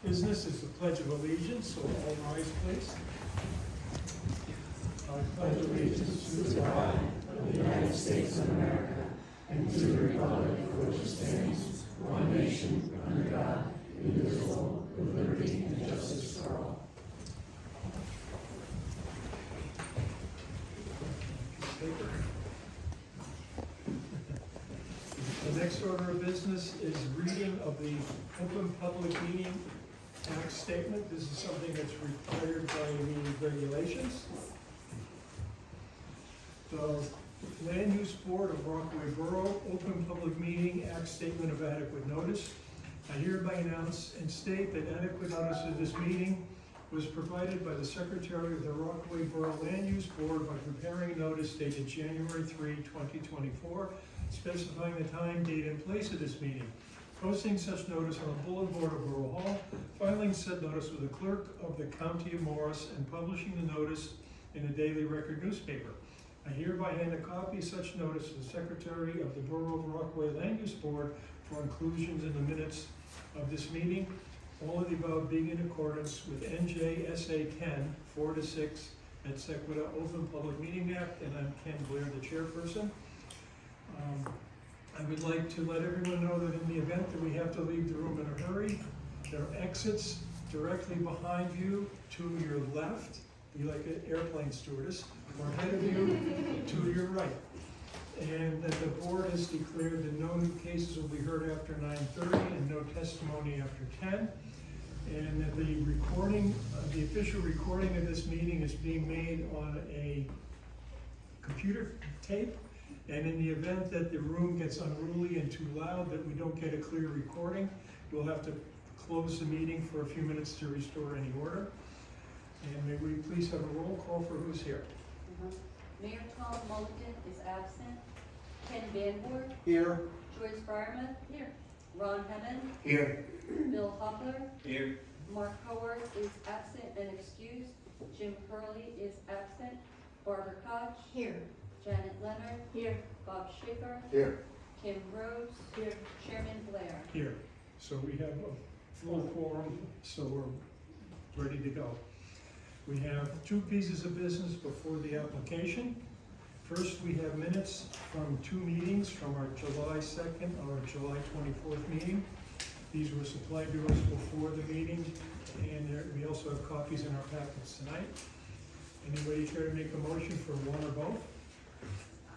business is the Pledge of Allegiance, so all rise, please. I pledge allegiance to the flag of the United States of America and to the republic for which it stands, one nation, under God, indivisible, with liberty and justice for all. The next order of business is reading of the Open Public Meeting Act statement. This is something that's required by the regulations. The Land Use Board of Rockaway Borough Open Public Meeting Act Statement of Adequate Notice. I hereby announce and state that adequate notice of this meeting was provided by the Secretary of the Rockaway Borough Land Use Board by preparing a notice dated January 3, 2024, specifying the time, date, and place of this meeting, posting such notice on the bulletin board of Borough Hall, filing said notice with the clerk of the County of Morris, and publishing the notice in the Daily Record newspaper. I hereby hand a copy of such notice to the Secretary of the Borough of Rockaway Land Use Board for inclusions in the minutes of this meeting, all of the above being in accordance with NJSA 10, 4-6 et sequata Open Public Meeting Act, and I'm Ken Blair, the chairperson. I would like to let everyone know that in the event that we have to leave the room in a hurry, there are exits directly behind you to your left, be like an airplane stewardess, or ahead of you to your right. And that the board has declared that no new cases will be heard after 9:30 and no testimony after 10. And that the recording, the official recording of this meeting is being made on a computer tape. And in the event that the room gets unruly and too loud, that we don't get a clear recording, we'll have to close the meeting for a few minutes to restore any order. And may we please have a roll call for who's here? Mayor Tom Mulligan is absent. Ken Van Boer. Here. Joyce Briarman. Here. Ron Hemmond. Here. Bill Hopler. Here. Mark Howard is absent and excused. Jim Curley is absent. Barbara Koch. Here. Janet Leonard. Here. Bob Schaefer. Here. Kim Rhodes. Here. Chairman Blair. Here. So we have a full quorum, so we're ready to go. We have two pieces of business before the application. First, we have minutes from two meetings from our July 2nd or July 24th meeting. These were supplied to us before the meeting, and we also have copies in our packets tonight. Anybody care to make a motion for one or both?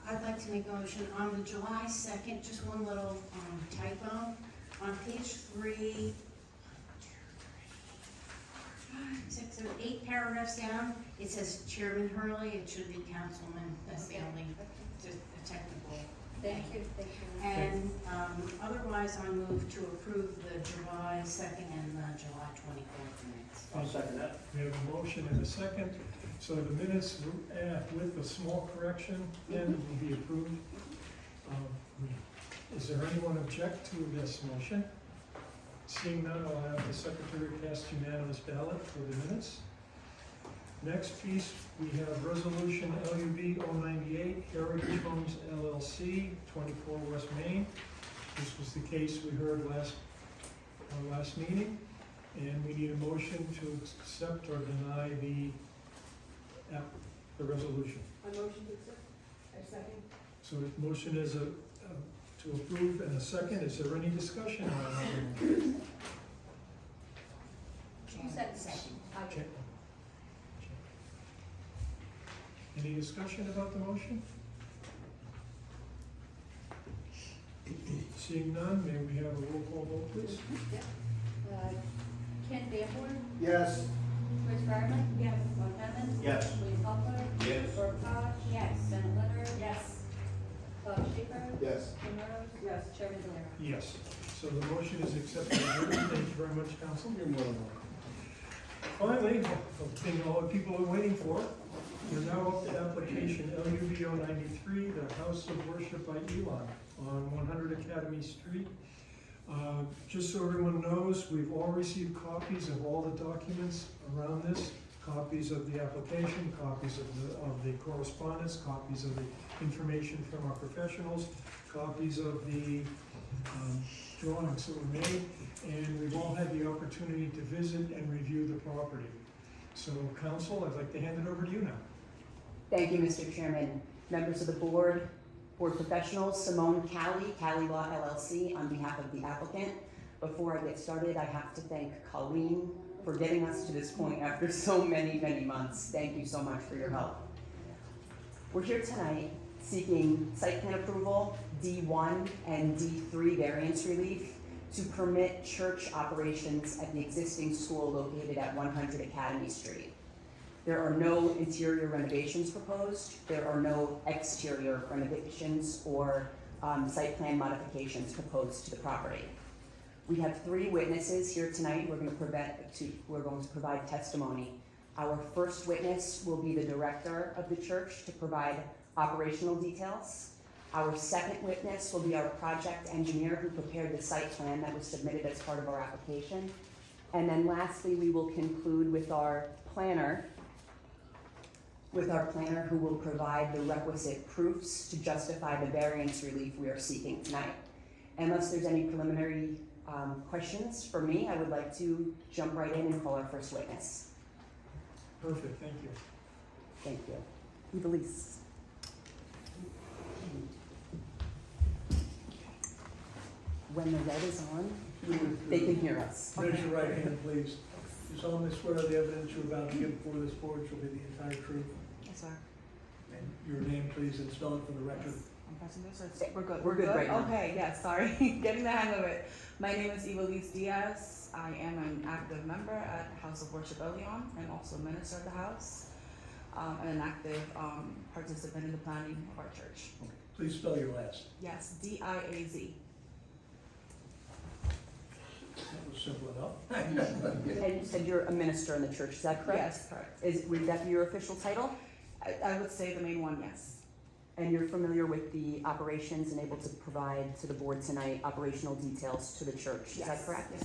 I'd like to make a motion on the July 2nd, just one little typo. On page 3, 6 or 8 paragraphs down, it says Chairman Hurley, it should be Councilman. That's the only, just a technical. Thank you. Thank you. And otherwise, I move to approve the July 2nd and the July 24th minutes. I'll second that. We have a motion and a second. So the minutes with a small correction then will be approved. Is there anyone object to this motion? Seeing none, I'll have the secretary cast unanimous ballot for the minutes. Next piece, we have resolution LUB 098, Heritage Homes LLC, 24 West Main. This was the case we heard last meeting, and we need a motion to accept or deny the resolution. I motion to accept. I second. So the motion is to approve and a second. Is there any discussion on the motion? Who said second? I did. Any discussion about the motion? Seeing none, may we have a roll call vote, please? Ken Van Boer. Yes. Joyce Briarman. Yes. Ron Hemmond. Yes. William Hopler. Yes. Barbara Koch. Yes. Janet Leonard. Yes. Bob Schaefer. Yes. Kim Rhodes. Yes. Chairman Blair. Yes. So the motion is accepted. Thank you very much, Council. You're more than welcome. Finally, the thing all the people are waiting for, we're now up to application LUB 093, the House of Worship by Elon on 100 Academy Street. Just so everyone knows, we've all received copies of all the documents around this, copies of the application, copies of the correspondence, copies of the information from our professionals, copies of the drawings that were made, and we've all had the opportunity to visit and review the property. So, council, I'd like to hand it over to you now. Thank you, Mr. Chairman. Members of the board professionals, Simone Cali Law LLC, on behalf of the applicant. Before I get started, I have to thank Colleen for getting us to this point after so many, many months. Thank you so much for your help. We're here tonight seeking site plan approval, D1 and D3 variance relief to permit church operations at the existing school located at 100 Academy Street. There are no interior renovations proposed. There are no exterior renovations or site plan modifications proposed to the property. We have 3 witnesses here tonight. We're going to provide testimony. Our first witness will be the director of the church to provide operational details. Our second witness will be our project engineer who prepared the site plan that was submitted as part of our application. And then lastly, we will conclude with our planner who will provide the requisite proofs to justify the variance relief we are seeking tonight. Unless there's any preliminary questions for me, I would like to jump right in and call our first witness. Perfect, thank you. Thank you. Evelise. When the red is on, they can hear us. Raise your right hand, please. You solemnly swear the evidence you're about to give before this board shall be the entire truth. Yes, sir. And your name, please, and spell it for the record. I'm pressing this, or we're good? We're good right now. Okay, yes, sorry, getting the hang of it. My name is Evelise Diaz. I am an active member at House of Worship Elion and also a minister of the house, and an active participant in the planning of our church. Please spell your last. Yes, D-I-A-Z. That was simple enough. And you said you're a minister in the church, is that correct? Yes, correct. Would that be your official title? I would say the main one, yes. And you're familiar with the operations and able to provide to the board tonight operational details to the church, is that Yes. correct? Yes,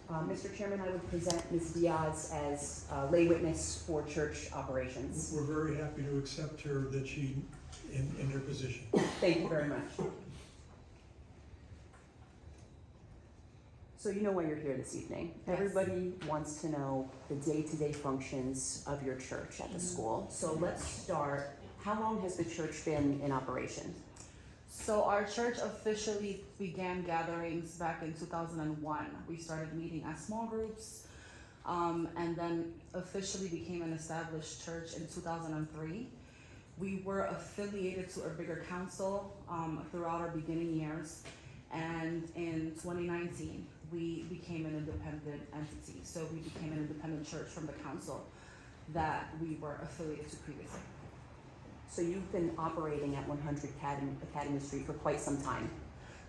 ma'am. Mr. Chairman, I would present Ms. Diaz as lay witness for church operations. We're very happy to accept her that she, in her position. Thank you very much. So you know why you're here this evening. Yes. Everybody wants to know the day-to-day functions of your church at the school. So let's start. How long has the church been in operation? So our church officially began gatherings back in 2001. We started meeting as small groups, and then officially became an established church in 2003. We were affiliated to a bigger council throughout our beginning years, and in 2019 we became an independent entity. So we became an independent church from the council that we were affiliated to previously. So you've been operating at 100 Academy Street for quite some time.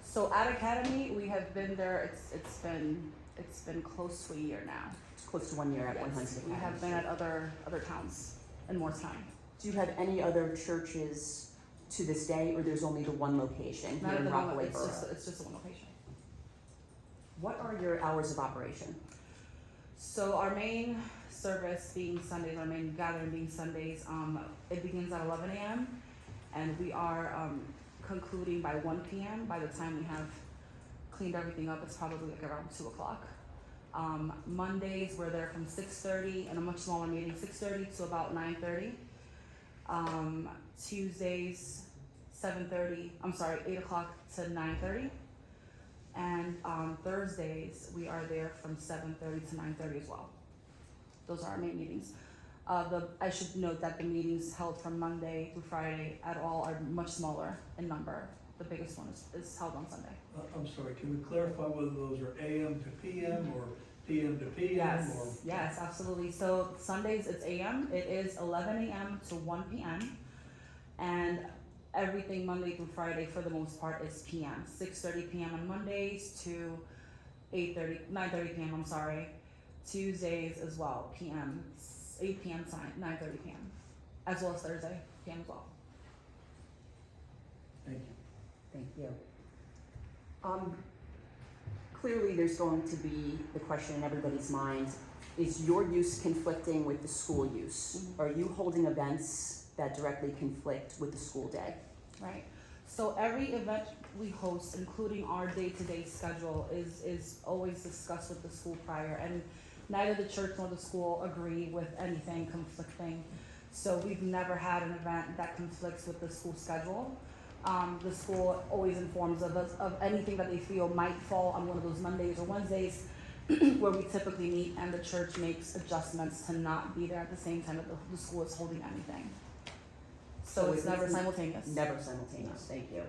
So at Academy, we have been there. It's been close to a year now. It's close to 1 year at Yes, 100 Academy we have been Street. at other towns in Morristown. Do you have any other churches to this day, or there's only the one location Not here at in the moment. Rockaway Borough? It's just one location. What are your hours of operation? So our main service being Sundays, our main gathering being Sundays, it begins at 11 a.m. and we are concluding by 1 p.m. By the time we have cleaned everything up, it's probably like around 2 o'clock. Mondays we're there from 6:30 and a much smaller meeting, 6:30 to about 9:30. Tuesdays 8 o'clock to 9:30. And Thursdays, we are there from 7:30 to 9:30 as well. Those are our main meetings. I should note that the meetings held from Monday through Friday at all are much smaller in number. The biggest one is held on Sunday. I'm sorry, can we clarify whether those are AM to PM or PM to PM? Yes, Or yes, absolutely. So Sundays it's AM. It is 11 a.m. to 1 p.m. And everything Monday through Friday for the most part is PM. 6:30 p.m. on Mondays to 9:30 p.m. I'm sorry. Tuesdays as well, PM. 8 p.m. to 9:30 p.m. as well as Thursday PM as well. Thank you. Thank you. Clearly, there's going to be the question in everybody's mind, is your use conflicting with the school use? Mm-hmm. Are you holding events that directly conflict with the school day? Right. So every event we host, including our day-to-day schedule, is always discussed with the school prior, and neither the church nor the school agree with anything conflicting. So we've never had an event that conflicts with the school schedule. The school always informs of us of anything that they feel might fall on one of those Mondays or Wednesdays where we typically meet, and the church makes adjustments to not be there at the same time that the school is holding anything. So it's never simultaneous. Never simultaneous, thank you.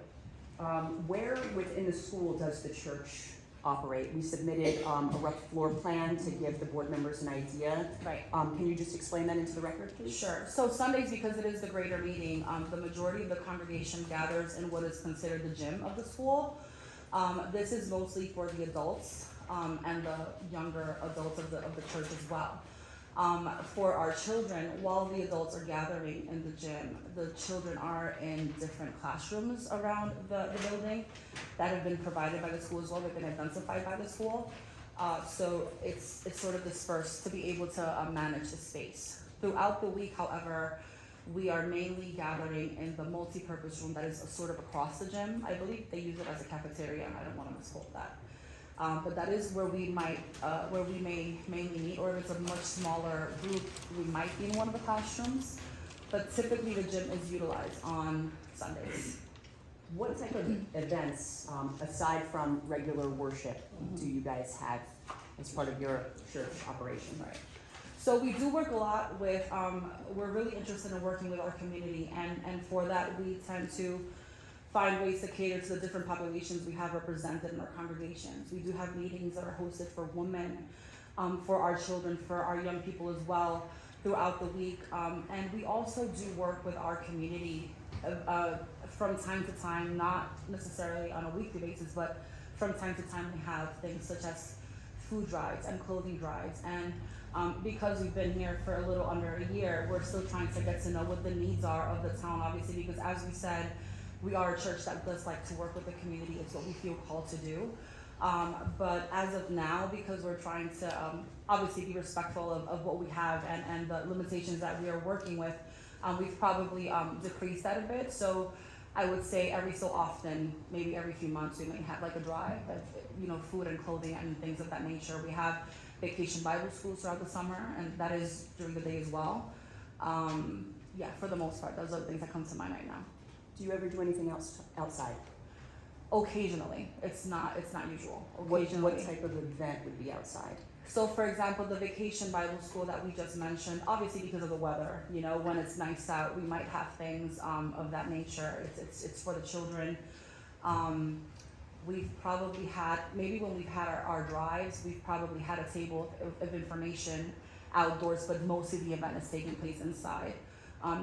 Where within the school does the church operate? We submitted a rough floor plan to give the board members an idea. Right. Can you just explain that into the record, please? Sure. So Sundays, because it is the greater meeting, the majority of the congregation gathers in what is considered the gym of the school. This is mostly for the adults and the younger adults of the church as well. For our children, while the adults are gathering in the gym, the children are in different classrooms around the building that have been provided by the school as well. They've been identified by the school. So it's sort of dispersed to be able to manage the space. Throughout the week, however, we are mainly gathering in the multi-purpose room that is sort of across the gym. I believe they use it as a cafeteria, and I don't want to misquote that. But that is where we may mainly meet, or if it's a much smaller group, we might be in one of the classrooms. But typically the gym is utilized on Sundays. What type of events, aside from regular worship, do you guys have as part of your church operation? Right. So we do work a lot with, we're really interested in working with our community, and for that we tend to find ways to cater to the different populations we have represented in our congregations. We do have meetings that are hosted for women, for our children, for our young people as well throughout the week. And we also do work with our community from time to time, not necessarily on a weekly basis, but from time to time we have things such as food drives and clothing drives. And because we've been here for a little under a year, we're still trying to get to know what the needs are of the town, obviously, because as we said, we are a church that does like to work with the community. It's what we feel called to do. But as of now, because we're trying to obviously be respectful of what we have and the limitations that we are working with, we've probably decreased that a bit. So I would say every so often, maybe every few months, we may have like a drive, food and clothing and things of that nature. We have vacation Bible schools throughout the summer, and that is during the day as well. Yeah, for the most part, those are the things that come to mind right now. Do you ever do anything else outside? Occasionally, it's not usual. Occasionally. What type of event would be outside? So, for example, the vacation Bible school that we just mentioned, obviously because of the weather, when it's nice out, we might have things of that nature. It's for the children. We've probably had, maybe when we've had our drives, we've probably had a table of information outdoors, but mostly the event is taking place inside.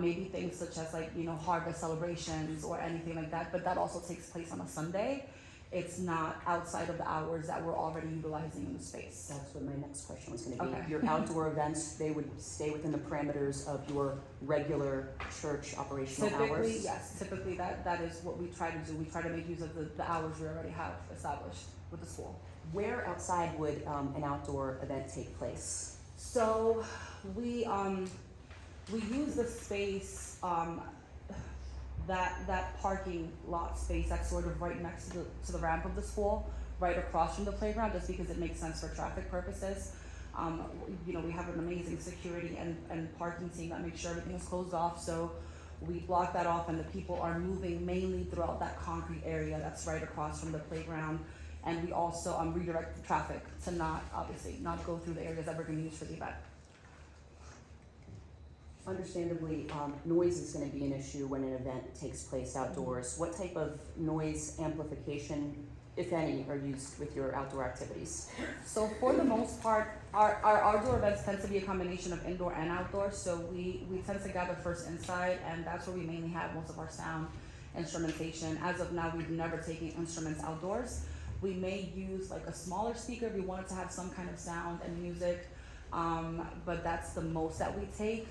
Maybe things such as harvest celebrations or anything like that, but that also takes place on a Sunday. It's not outside of the hours that we're already utilizing in the space. That's what my next question was going to be. Okay. Your outdoor events, they would stay within the parameters of your regular church operational hours? Typically, yes. Typically, that is what we try to do. We try to make use of the hours we already have established with the school. Where outside would an outdoor event take place? So we use the space, that parking lot space that's sort of right next to the ramp of the school, right across from the playground, just because it makes sense for traffic purposes. We have an amazing security and parking team that makes sure everything is closed off, so we block that off, and the people are moving mainly throughout that concrete area that's right across from the playground. And we also redirect the traffic to not go through the areas that we're going to use for the event. Understandably, noise is going to be an issue when an event takes place outdoors. What type of noise amplification, if any, are used with your outdoor activities? So for the most part, our outdoor events tend to be a combination of indoor and outdoor. So we tend to gather first inside, and that's where we mainly have most of our sound instrumentation. As of now, we've never taken instruments outdoors. We may use like a smaller speaker if we wanted to have some kind of sound and music, but that's the most that we take.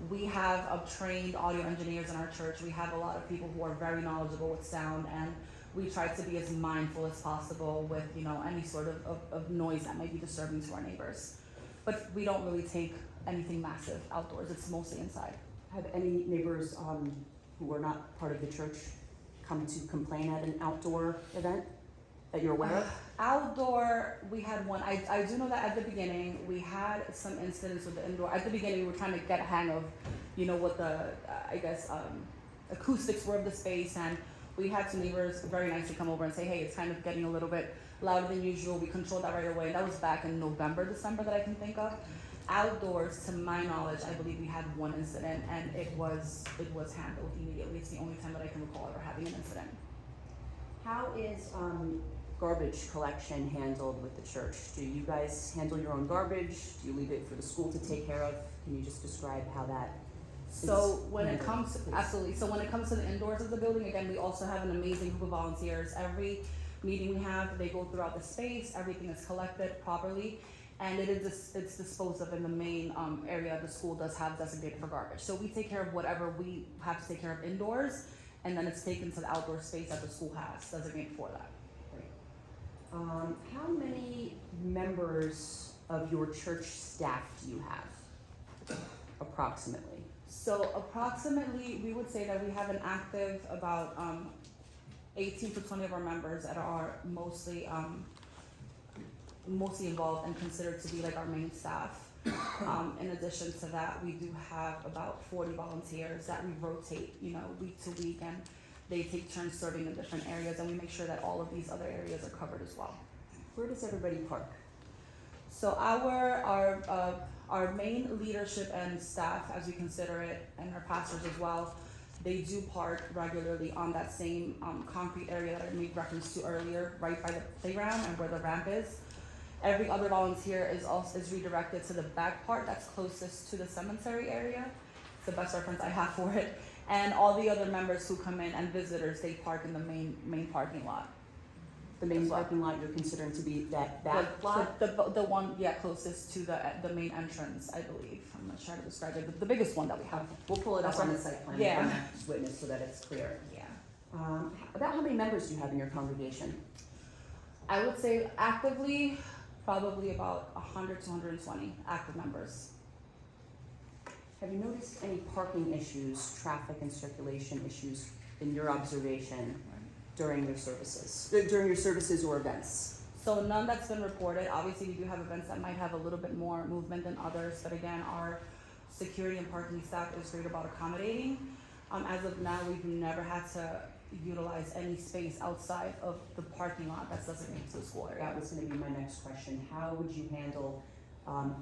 We have trained audio engineers in our church. We have a lot of people who are very knowledgeable with sound, and we try to be as mindful as possible with any sort of noise that may be disturbing to our neighbors. But we don't really take anything massive outdoors. It's mostly inside. Have any neighbors who are not part of the church come to complain at an outdoor event that you're aware of? Outdoor, we had one. I do know that at the beginning we had some incidents with the indoor. At the beginning, we were trying to get a hang of, what the acoustics were of the space, and we had some neighbors very nicely come over and say, hey, it's kind of getting a little bit louder than usual. We controlled that right away. That was back in November, December that I can think of. Outdoors, to my knowledge, I believe we had one incident, and it was handled immediately. It's the only time that I can recall ever having an incident. How is garbage collection handled with the church? Do you guys handle your own garbage? Do you leave it for the school to take care of? Can you just describe how that So when it handled, comes, please? absolutely. So when it comes to the indoors of the building, again, we also have an amazing group of volunteers. Every meeting we have, they go throughout the space. Everything is collected properly, and it's disposed of in the main area the school does have designated for garbage. So we take care of whatever we have to take care of indoors, and then it's taken to the outdoor space that the school has designated for that. How many members of your church staff do you have, approximately? So approximately, we would say that we have an active about 18 to 20 of our members that are mostly involved and considered to be like our main staff. In addition to that, we do have about 40 volunteers that we rotate, week to week, and they take turns serving in different areas, and we make sure that all of these other areas are covered as well. Where does everybody park? So our main leadership and staff, as we consider it, and our pastors as well, they do park regularly on that same concrete area that I made reference to earlier, right by the playground and where the ramp is. Every other volunteer is redirected to the back part that's closest to the cemetery area. It's the best reference I have for it. And all the other members who come in and visitors, they park in the main parking lot. The main parking lot you're considering to be that back lot? The one, closest to the main entrance, I believe. I'm not sure how to describe it. The biggest one that we have. We'll pull it up That's on the right. site plan Yeah. for next witness so that it's clear. Yeah. About how many members do you have in your congregation? I would say actively, probably about 100 to 120 active members. Have you noticed any parking issues, traffic and circulation issues in your observation during your services or events? So none that's been reported. Obviously, we do have events that might have a little bit more movement than others, but again, our security and parking staff is great about accommodating. As of now, we've never had to utilize any space outside of the parking lot that's designated to the school area. That was gonna be my next question. How would you handle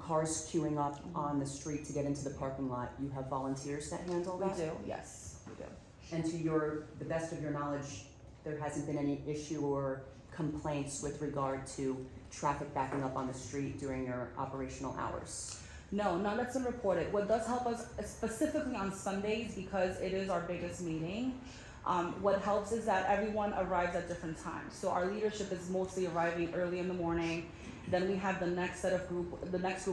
cars queuing up on the street to get into the parking lot? You have volunteers that handle We that? do, yes, we do. And to the best of your knowledge, there hasn't been any issue or complaints with regard to traffic backing up on the street during your operational hours? No, none that's been reported. What does help us specifically on Sundays, because it is our biggest meeting, what helps is that everyone arrives at different times. So our leadership is mostly arriving early in the morning. Then we have the next group,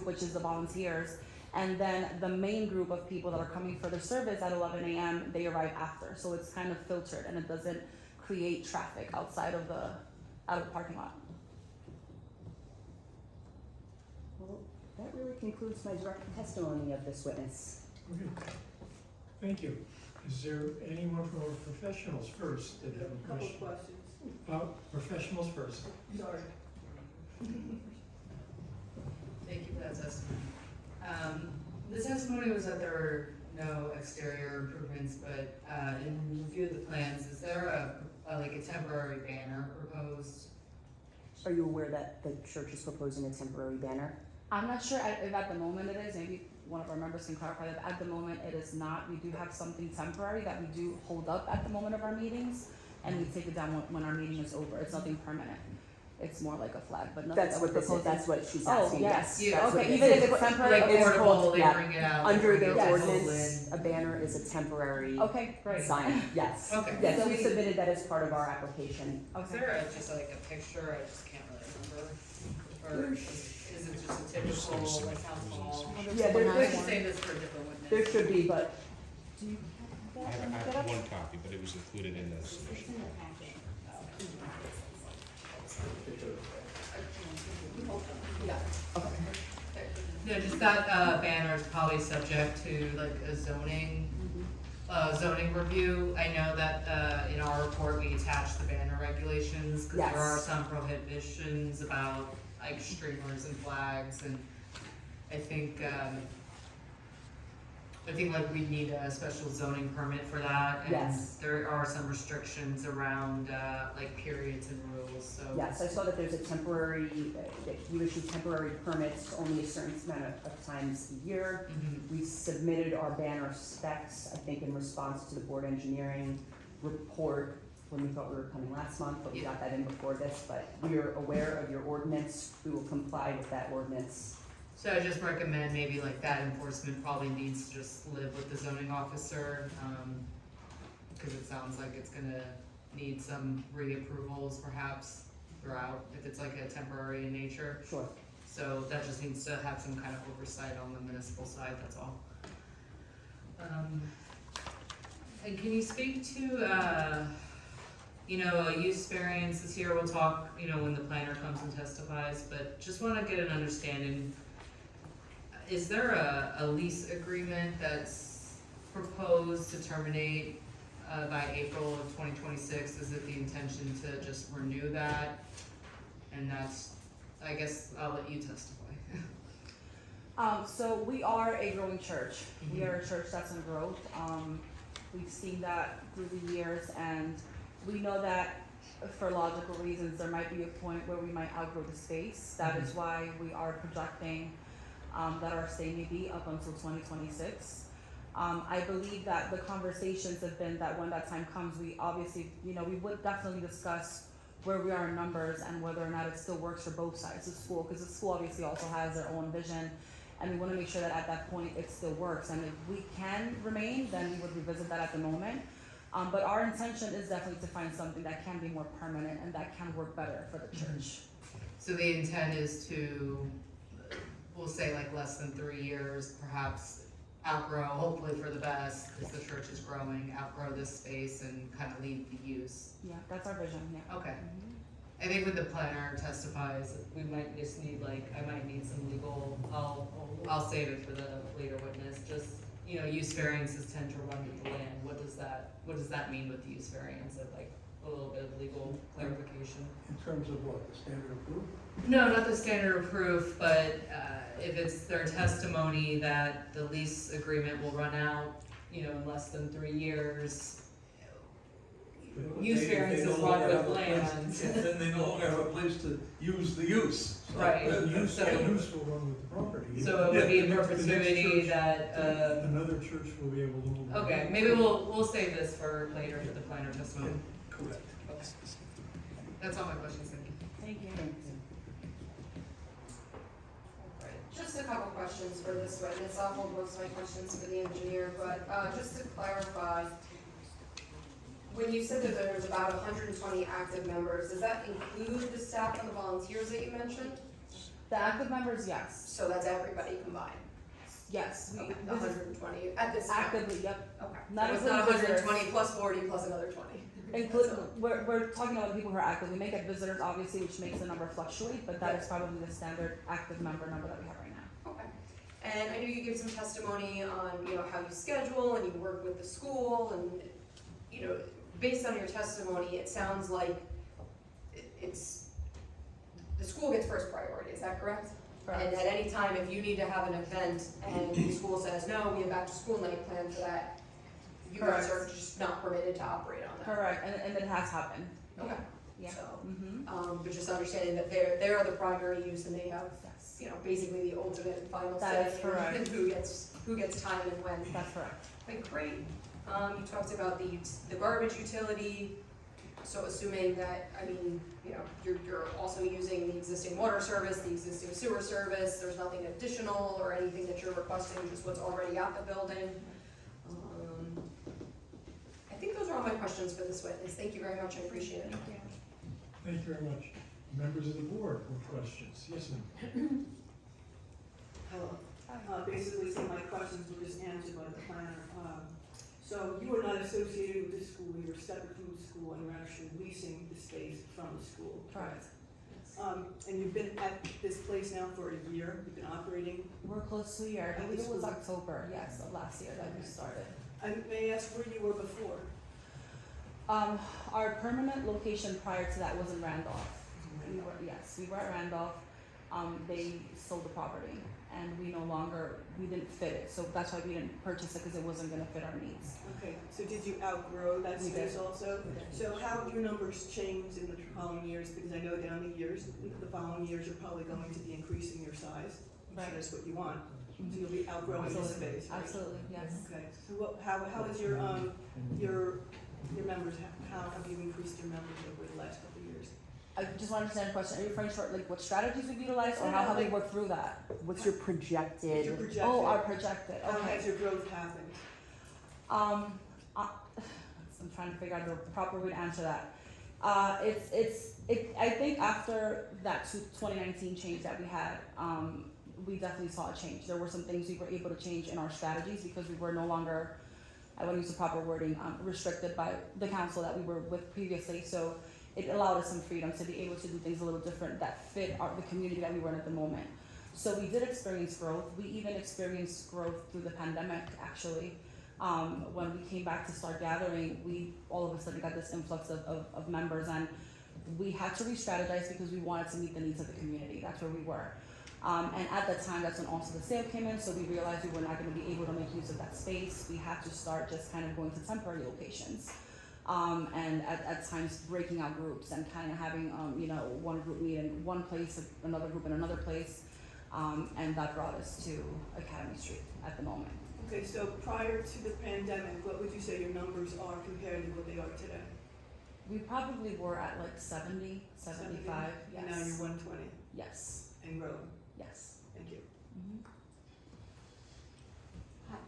which is the volunteers. And then the main group of people that are coming for the service at 11 a.m., they arrive after. So it's kind of filtered and it doesn't create traffic outside of the parking lot. Well, that really concludes my direct testimony of this witness. Okay. Thank you. Is there anyone from our professionals first that have a question? Couple questions. Professionals first. Sorry. Thank you for that testimony. The testimony was that there were no exterior improvements, but in review of the plans, is there a temporary banner proposed? Are you aware that the church is proposing a temporary banner? I'm not sure if at the moment it is. Maybe one of our members can clarify that. At the moment, it is not. We do have something temporary that we do hold up at the moment of our meetings, and we take it down when our meeting is over. It's nothing permanent. It's more like a flag, but nothing That's that we're what this is, proposing. that's what she's Oh, asking, yes. yes. Yeah, That's what okay, this even is. if it's temporary. Like It's portable, called- they yeah. bring it out. Under their Yes. ordinance, a banner is a temporary Okay, great. sign, yes. Okay. Yes, So we we- submitted that as part of our application. Is Okay. there just a picture? I just can't really remember. Or is it just a typical, like how tall? Yeah, I should say this for a different witness. There should be, but I have one copy, but it was included in the submission. Yeah, just that banner is probably subject to like a zoning zoning review. I know that, in our report, we attached the banner regulations, cause Yes. there are some prohibitions about like streamers and flags, and I think like we need a special zoning permit for that, and Yes. there are some restrictions around, like periods and rules, so. Yes, I saw that there's a temporary, that you issue temporary permits only a certain amount of times a year. Mhm. We submitted our banner specs, I think in response to the board engineering report when we thought we were coming last month, but we got that in before this, but we are aware of your ordinance, we will comply with that ordinance. So I just recommend maybe like that enforcement probably needs to just live with the zoning officer, cause it sounds like it's gonna need some reapprovals perhaps throughout, if it's like a temporary in nature. Sure. So that just needs to have some kind of oversight on the municipal side, that's all. And can you speak to, use variances here, we'll talk, when the planner comes and testifies, but just wanna get an understanding. Is there a lease agreement that's proposed to terminate, by April of 2026? Is it the intention to just renew that? And that's, I guess I'll let you testify. So we are a growing church. We are a church that's in growth. We've seen that through the years, and we know that for logical reasons, there might be a point where we might outgrow the space. That is why we are projecting that our stay may be up until 2026. I believe that the conversations have been that when that time comes, we obviously, we would definitely discuss where we are in numbers and whether or not it still works for both sides of school, because the school obviously also has their own vision, and we want to make sure that at that point it still works. And if we can remain, then we would revisit that at the moment. But our intention is definitely to find something that can be more permanent and that can work better for the church. So the intent is to, we'll say like less than 3 years, perhaps outgrow, hopefully for the best, because the church is growing, outgrow this space and kind of leave the use. Yeah, that's our vision, yeah. Okay. I think when the planner testifies, we might just need I might need some legal, I'll save it for the later witness, just, use variances tend to run with the land. What does that mean with the use variance? Like a little bit of legal clarification. In terms of what, the standard of proof? No, not the standard of proof, but if it's their testimony that the lease agreement will run out, in less than 3 years, use variances run with land. Then they no longer have a place to use the use. So- Right. The use So- will run with the property. So it would be in The next perpetuity church- that, Another church will be able to move. okay, maybe we'll save this for later for the planner testimony. Correct. That's all my questions, thank you. Thank you. Just a couple questions for this witness. I'll hold most of my questions for the engineer, but just to clarify, when you said that there's about 120 active members, does that include the staff and the volunteers that you mentioned? The active members, yes. So that's everybody combined? Yes, Okay, we, the 120 at this time? actively, yep. Okay. Not So it's not including visitors. 120 plus 40 plus another 20? Include, we're talking about the people who are active. We may get visitors, obviously, which makes the number fluctuate, but that is probably the standard active number that we have right now. Okay. And I know you gave some testimony on, how you schedule and you work with the school and, based on your testimony, it sounds like it's, the school gets first priority, is that correct? And at any time, if you need to have an event and the school says, no, we have back to school night planned for that, you guys are just not permitted to operate on that? Correct, and it has happened. Okay. Yeah. So, Mm-hmm. but just understanding that they're the primary use and they have, Yes, basically the ultimate and final That say is correct. in who gets time and when. that's correct. Okay, great. You talked about the garbage utility, so assuming that, you're also using the existing water service, the existing sewer service, there's nothing additional or anything that you're requesting, just what's already at the building. I think those are all my questions for this witness. Thank you very much, I appreciate it. Thank you very much. Members of the board with questions? Yes, ma'am. Hello. Basically, some of my questions were just answered by the planner. So you are not associated with the school, you're separate from the school, and you're actually leasing the space from the school. Correct. And you've been at this place now for a year, you've been operating. We're close to a year. I believe it was October, yes, of last year that we started. And may I ask where you were before? Our permanent location prior to that was in Randolph. We were at Randolph. They sold the property and we didn't fit it. So that's why we didn't purchase it, because it wasn't gonna fit our needs. Okay, so did you outgrow that We space did. also? So how have your numbers changed in the following years? Because I know down the years, the following years, you're probably going to be increasing your size. I'm sure that's what you want. So you'll be outgrowing the Absolutely. space, right? Absolutely, yes. Okay, so how is your members, how have you increased your members over the last couple of years? I just want to understand the question. Are you referring to like what strategies we've utilized, or No, how have we like- worked through that? What's your projected? What's your projected? Oh, our projected, How okay. has your growth happened? I'm trying to figure out the proper way to answer that. I think after that 2019 change that we had, we definitely saw a change. There were some things we were able to change in our strategies because we were no longer, I want to use the proper wording, restricted by the council that we were with previously. So it allowed us some freedom to be able to do things a little different that fit the community that we were in at the moment. So we did experience growth. We even experienced growth through the pandemic, actually. When we came back to start gathering, we all of a sudden got this influx of members, and we had to re-strategize because we wanted to meet the needs of the community. That's where we were. And at that time, that's when also the sale came in, so we realized we were not going to be able to make use of that space. We had to start just kind of going to temporary locations. And at times breaking out groups and kind of having, one group meet in one place, another group in another place. And that brought us to Academy Street at the moment. Okay, so prior to the pandemic, what would you say your numbers are compared to what they are today? We probably were at like 70, 75, yes. And now you're 120 Yes, and growing. yes. Thank you. Mhm.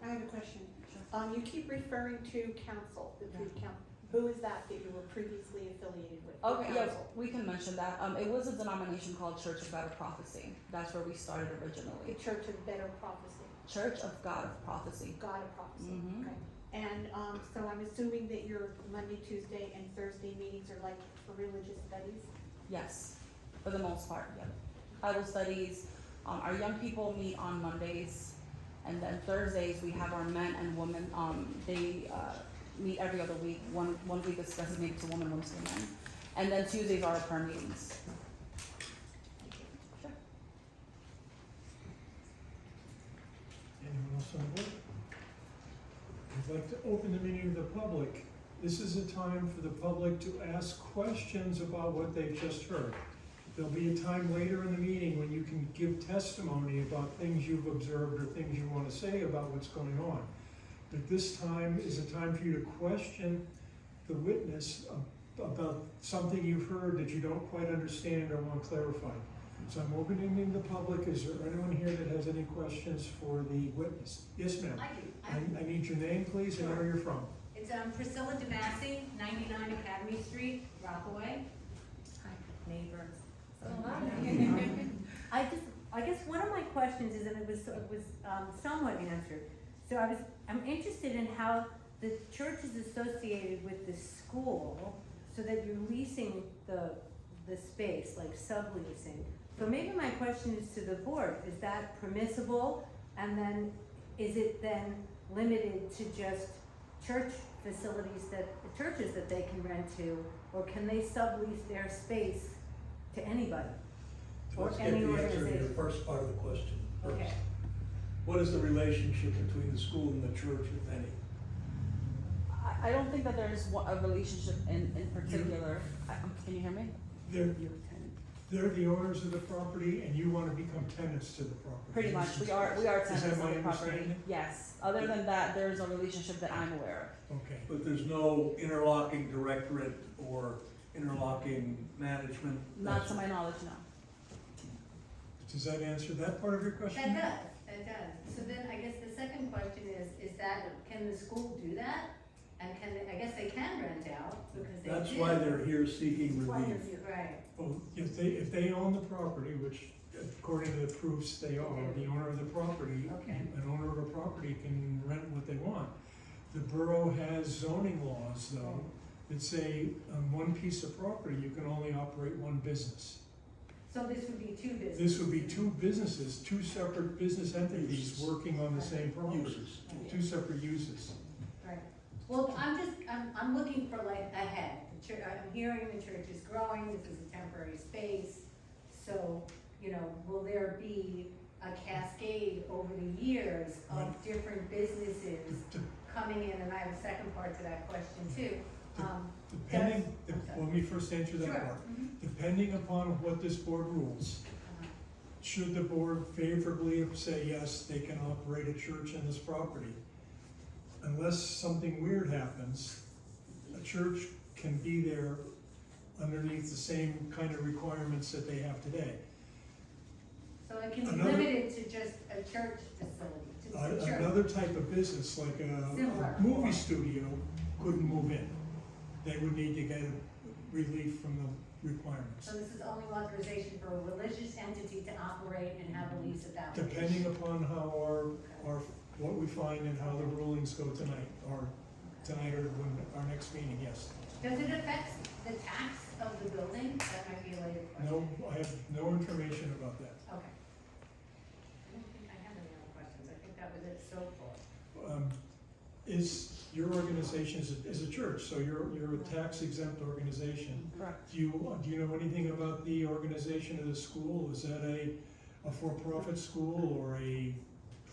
I have a question. Sure. You keep referring to council, the food council. Who is that you were previously affiliated with? The Okay, yes, council? we can mention that. It was a denomination called Church of God of Prophecy. That's where we started The originally. Church of Better Prophecy, Church of God of Prophecy. God of Prophecy, Mhm. okay. And, so I'm assuming that your Monday, Tuesday, and Thursday meetings are like for religious studies? Yes, for the most part, yeah. Bible studies. Our young people meet on Mondays, and then Thursdays we have our men and women. They meet every other week. One week is designated to women, one to men, and then Tuesdays are our prayer meetings. Sure. Anyone else on board? I'd like to open the meeting to the public. This is a time for the public to ask questions about what they've just heard. There'll be a time later in the meeting when you can give testimony about things you've observed or things you want to say about what's going on. But this time is a time for you to question the witness about something you've heard that you don't quite understand or want clarified. So I'm opening the public. Is there anyone here that has any questions for the witness? Yes, ma'am. I do. I need your name, please, and where you're from. It's Priscilla DeMasi, 99 Academy Street, Rockaway. Hi, neighbor. I guess one of my questions is, and it was somewhat answered. So I'm interested in how the church is associated with the school, so that you're leasing the space, like subleasing. So maybe my question is to the board: is that permissible? And then is it then limited to just church facilities churches that they can rent to, or can they sublease their space to anybody? Or Let's get any the answer to your organization? first part of the question first. Okay. What is the relationship between the school and the church, if any? I don't think that there's a relationship in particular. Can you hear me? They're the owners of the property and you want to become tenants to the property. Pretty much, we are Is tenants that of my the property. understanding? Yes. Other than that, there is a relationship that I'm aware Okay. But there's no interlocking directorate or interlocking management? of. Not to my knowledge, no. Does that answer that part of your question? That does. So then I guess the second question is that, can the school do that? And I guess they can rent out, because they do. That's why they're here seeking relief. Right. Well, if they own the property, which according to the proofs they are, the owner of the property, Okay. an owner of a property can rent what they want. The borough has zoning laws though, that say on one piece of property, you can only operate one business. So this would be two businesses? This would be two businesses, two separate business entities working on the same property. Uses. Two separate uses. Right. Well, I'm looking for like ahead. The church, I'm hearing the church is growing, this is a temporary space. So, you know, will there be a cascade over the years of different businesses coming in? And I have a second part to that question too. Depending, let me first answer that Sure. part. Depending upon what this board rules, should the board favorably say, yes, they can operate a church in this property, unless something weird happens, a church can be there underneath the same kind of requirements that they have today. So it can be Another- limited to just a church facility, to the church. Another type of business, like Similar. a movie studio, couldn't move in. They would need to get relief from the requirements. So this is only authorization for a religious entity to operate and have a lease at that location? Depending upon how what we find and how the rulings go tonight, or when our next meeting, yes. Does it affect the tax of the building? That might be a later question. No, I have no information about that. Okay. I don't think I have any other questions. I think that was it so far. Is your organization is a church, so you're a tax exempt organization. Correct. Do you know anything about the organization of the school? Is that a for-profit school or a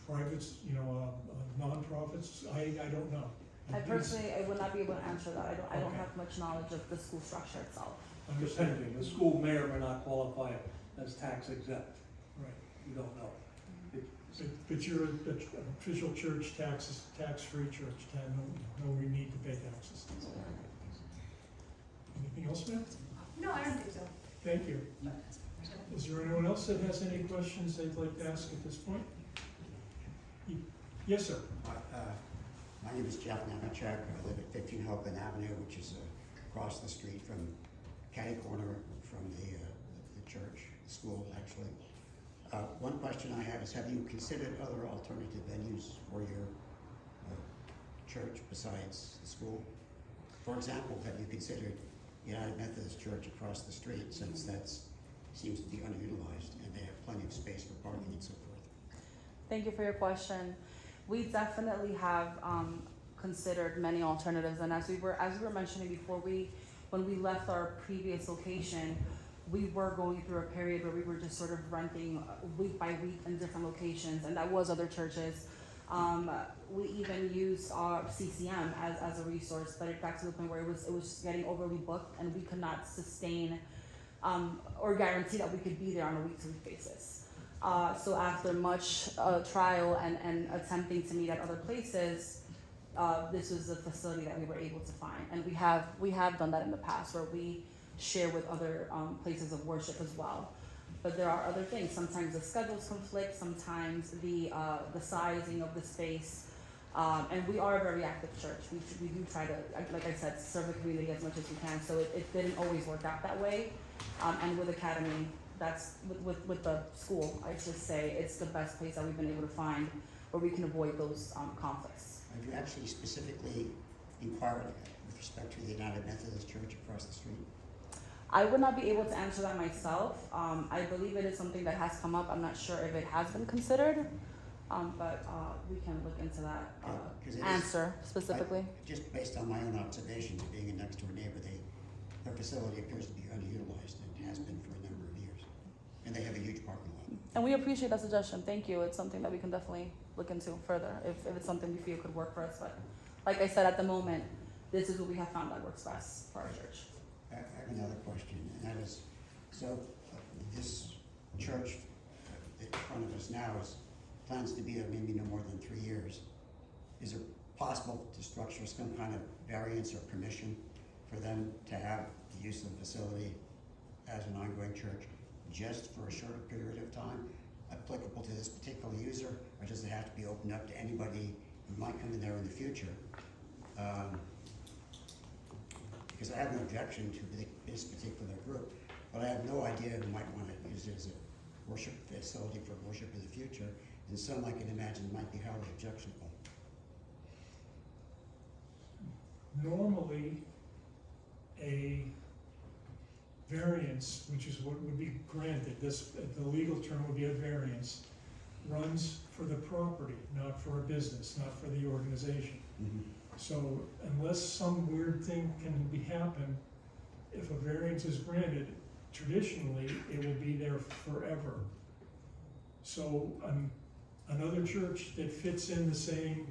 private, a non-profit? I don't know. I personally, I would not be able to answer that. I don't have much knowledge of the school structure itself. Depending, the school may or may not qualify as tax exempt. Right. You don't know. But you're an official church, tax-free church, no need to pay taxes. Anything else, ma'am? No, I don't think so. Thank you. Is there anyone else that has any questions they'd like to ask at this point? Yes, sir. My name is Jeff Nemechek. I live at 15 Hopeland Avenue, which is across the street from catty corner from the church, the school, actually. One question I have is, have you considered other alternative venues for your church besides the school? For example, have you considered United Methodist Church across the street, since that seems to be underutilized and they have plenty of space for parking and so forth? Thank you for your question. We definitely have considered many alternatives, and as we were mentioning before, when we left our previous location, we were going through a period where we were just sort of renting week by week in different locations, and that was other churches. We even used our CCM as a resource, but it got to the point where it was just getting overly booked, and we could not sustain or guarantee that we could be there on a week-to-week basis. So after much trial and attempting to meet at other places, this was the facility that we were able to find, and we have done that in the past, where we share with other places of worship as well. But there are other things. Sometimes the schedules conflict. Sometimes the sizing of the space. And we are a very active church. We do try to, like I said, serve the community as much as we can. So it didn't always work out that way. And with Academy, that's with the school, I should say, it's the best place that we've been able to find where we can avoid those conflicts. Have you actually specifically inquired with respect to the United Methodist Church across the street? I would not be able to answer that myself. I believe it is something that has come up. I'm not sure if it has been considered, but we can look into that answer specifically. Just based on my own observations of being a next door neighbor, their facility appears to be underutilized and has been for a number of years. And they have a huge parking lot. And we appreciate that suggestion. Thank you. It's something that we can definitely look into further if it's something we feel could work for us. But like I said, at the moment, this is what we have found that works best for our church. I have another question, and that is, so this church in front of us now plans to be there maybe no more than 3 years. Is it possible to structure some kind of variance or permission for them to have the use of the facility as an ongoing church just for a shorter period of time, applicable to this particular user, or does it have to be opened up to anybody who might come in there in the future? Because I have no objection to this particular group, but I have no idea who might want to use it as a worship facility for worship in the future, and some I can imagine might be highly objectionable. Normally, a variance, which is what would be granted, the legal term would be a variance, runs for the property, not for a business, not for the organization. Mm-hmm. So unless some weird thing can happen, if a variance is granted, traditionally, it will be there forever. So another church that fits in the same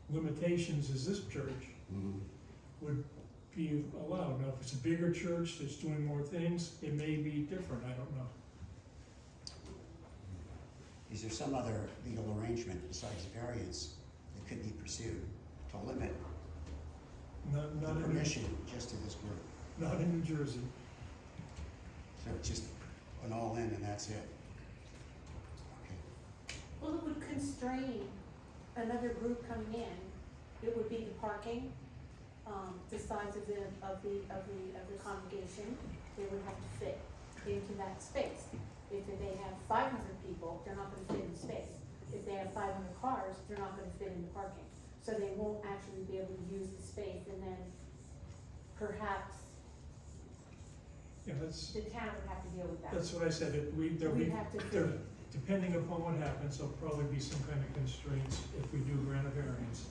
limitations as this church would be allowed. Now, if it's a bigger church that's doing more things, it may be different, I don't know. Is there some other legal arrangement besides variance that could be pursued to limit Not the in, permission just to this group? not in New Jersey. So it's just an all-in and that's it? Okay. Well, it would constrain another group coming in. It would be the parking, the size of the congregation. They would have to fit into that space. If they have 500 people, they're not gonna fit in the space. If they have 500 cars, they're not gonna fit in the parking. So they won't actually be able to use the space, and then perhaps Yeah, that's, the town would have to deal with that. that's what I said, there'll be, We'd have to there, depending upon what happens, there'll probably be some kind of constraints if we do grant a variance.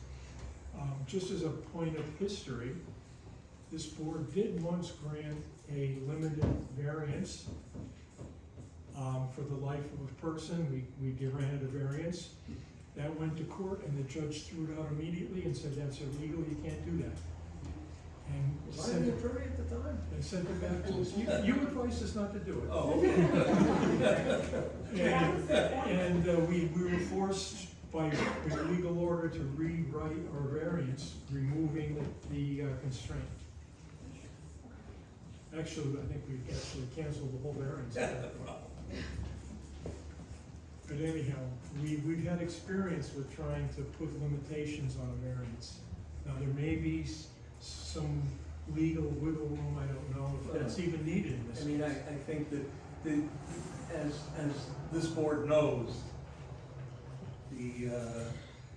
Just as a point of history, this board did once grant a limited variance for the life of a person. We granted a variance. That went to court and the judge threw it out immediately and said, that's illegal, you can't do that. And Was I the attorney at the time? and sent it back to us. You advised us not to do it. Oh, okay. And we were forced by legal order to rewrite our variance, removing the constraint. Actually, I think we actually canceled the whole variance. But anyhow, we've had experience with trying to put limitations on a variance. Now, there may be some legal wiggle room, I don't know if that's even needed in this. I mean, I think that as this board knows,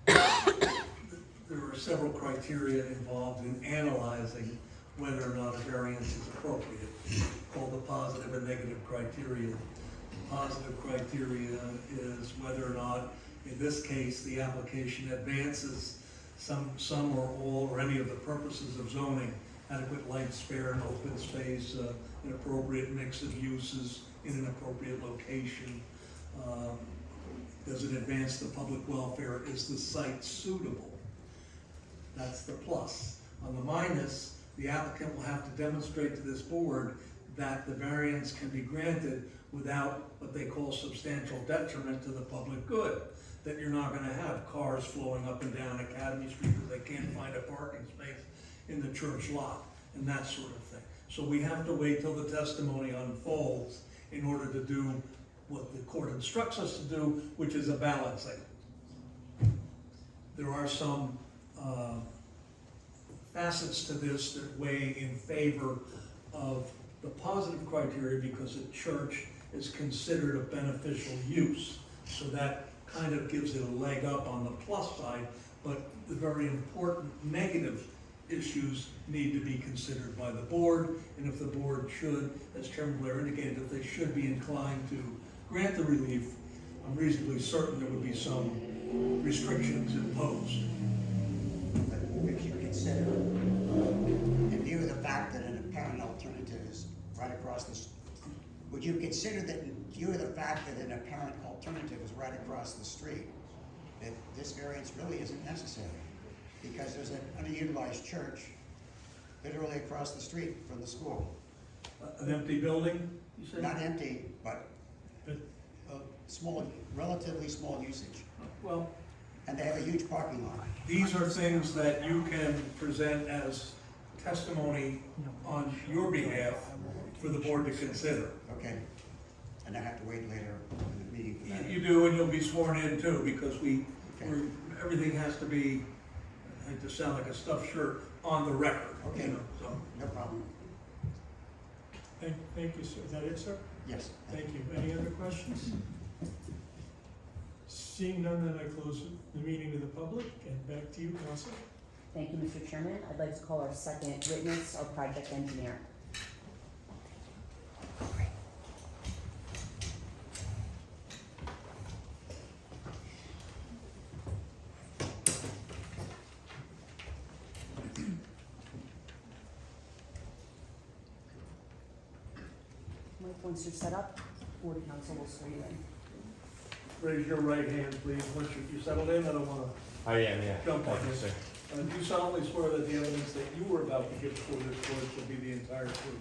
there are several criteria involved in analyzing whether or not a variance is appropriate, called the positive and negative criteria. Positive criteria is whether or not, in this case, the application advances some or all or any of the purposes of zoning: adequate light, spare and open space, an appropriate mix of uses in an appropriate location. Does it advance the public welfare? Is the site suitable? That's the plus. On the minus, the applicant will have to demonstrate to this board that the variance can be granted without what they call substantial detriment to the public good. That you're not gonna have cars flowing up and down Academy Street because they can't find a parking space in the church lot, and that sort of thing. So we have to wait till the testimony unfolds in order to do what the court instructs us to do, which is a balancing. There are some facets to this that weigh in favor of the positive criteria because a church is considered a beneficial use. So that kind of gives it a leg up on the plus side, but the very important negative issues need to be considered by the board, and if the board should, as Chairman Blair indicated, if they should be inclined to grant the relief, I'm reasonably certain there would be some restrictions imposed. But would you consider, in view of the fact that an apparent alternative is right across the, would you consider that in view of the fact that an apparent alternative is right across the street, that this variance really isn't necessary? Because there's an underutilized church literally across the street from the school. An empty building, you said? Not empty, but small, relatively small usage. Well, And they have a huge parking lot. these are things that you can present as testimony on your behalf for the board to consider. Okay. And I have to wait later in the meeting for that. You do, and you'll be sworn in too, because Okay. everything has to be, I hate to sound like a stuffed shirt, on the record. Okay. You know, so. No problem. Thank you, sir. Is that it, sir? Yes. Thank you. Any other questions? Seeing none, then I close the meeting to the public, and back to you, Council. Thank you, Mr. Chairman. I'd like to call our second witness, our project engineer. once you're set up, board council will swear you in. Raise your right hand, please. Once you settled in, I don't want I am, yeah. to jump on Thank you, you. sir. Do you solemnly swear that the evidence that you were about to give before this board shall be the entire truth?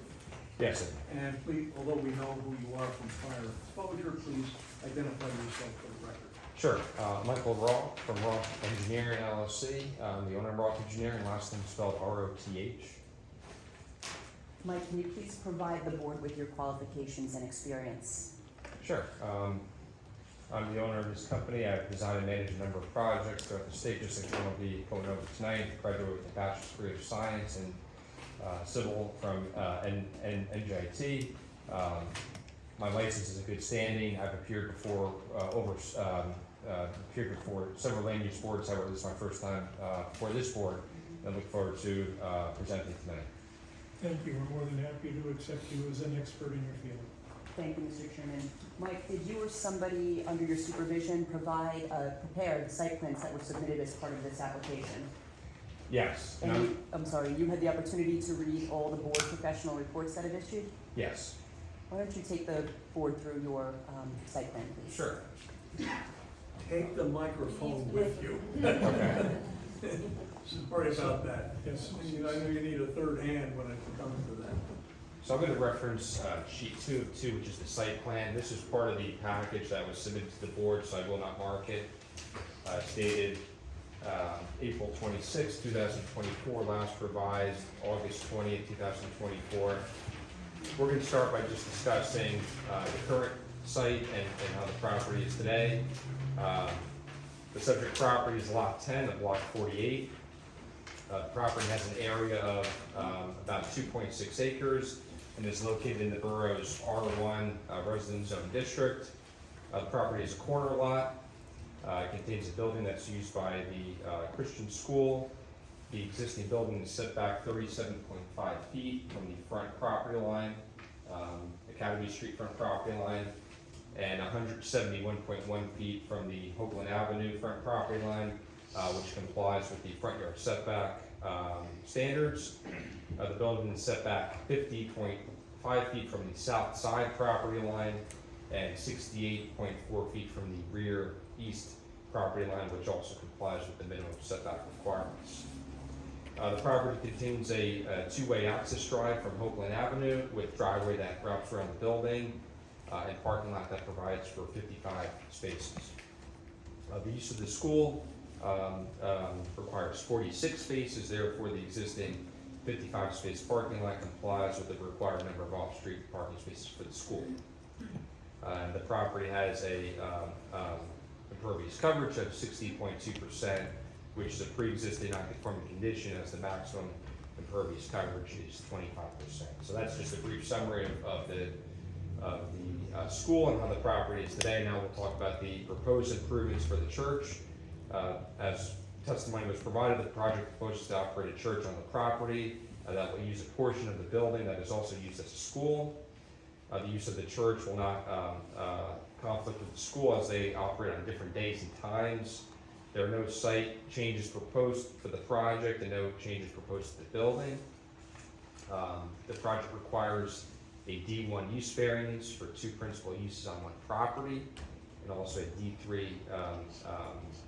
Yes, sir. And please, although we know who you are from prior exposure, please identify yourself for the record. Sure. Michael Rock from Rock Engineering LLC. I'm the owner of Rock Engineering, last name spelled R-O-T-H. Mike, can you please provide the board with your qualifications and experience? Sure. I'm the owner of this company. I've designed and managed a number of projects throughout the state, just like one will be going over tonight. Graduated with a bachelor's degree of science in civil from NJIT. My license is in good standing. I've appeared before appeared before several land use boards. However, this is my first time before this board. I look forward to presenting tonight. Thank you, we're more than happy to accept you as an expert in your field. Thank you, Mr. Chairman. Mike, did you or somebody under your supervision prepare the site plans that were submitted as part of this application? Yes. And you had the opportunity to read all the board professional reports that have issued? Yes. Why don't you take the board through your site plan, please? Sure. Take the microphone with you. Okay. Sorry about that. Yes. I know you need a third hand when it comes to that. So I'm going to reference sheet 2 of 2, which is the site plan. This is part of the package that was submitted to the board, so I will not mark it. It's dated April 26, 2024, last revised August 20, 2024. We're going to start by just discussing the current site and how the property is today. The subject property is lot 10 of block 48. The property has an area of about 2.6 acres and is located in the borough's R1 residence zone district. The property is a corner lot. It contains a building that's used by the Christian school. The existing building is set back 37.5 feet from the front property line, Academy Street front property line, and 171.1 feet from the Hoagland Avenue front property line, which complies with the front yard setback standards. The building is set back 50.5 feet from the south side property line and 68.4 feet from the rear east property line, which also complies with the minimum setback requirements. The property contains a two-way access drive from Hoagland Avenue with driveway that wraps around the building and parking lot that provides for 55 spaces. The use of the school requires 46 spaces, therefore the existing 55 space parking lot complies with the required number of off-street parking spaces for the school. The property has a impervious coverage of 60.2%, which is a pre-existing non-conforming condition, as the maximum impervious coverage is 25%. So that's just a brief summary of the school and how the property is today. Now we'll talk about the proposed improvements for the church. As testimony was provided, the project proposes to operate a church on the property that will use a portion of the building that is also used as a school. The use of the church will not conflict with the school as they operate on different days and times. There are no site changes proposed for the project and no changes proposed to the building. The project requires a D1 use variance for 2 principal uses on one property, and also a D3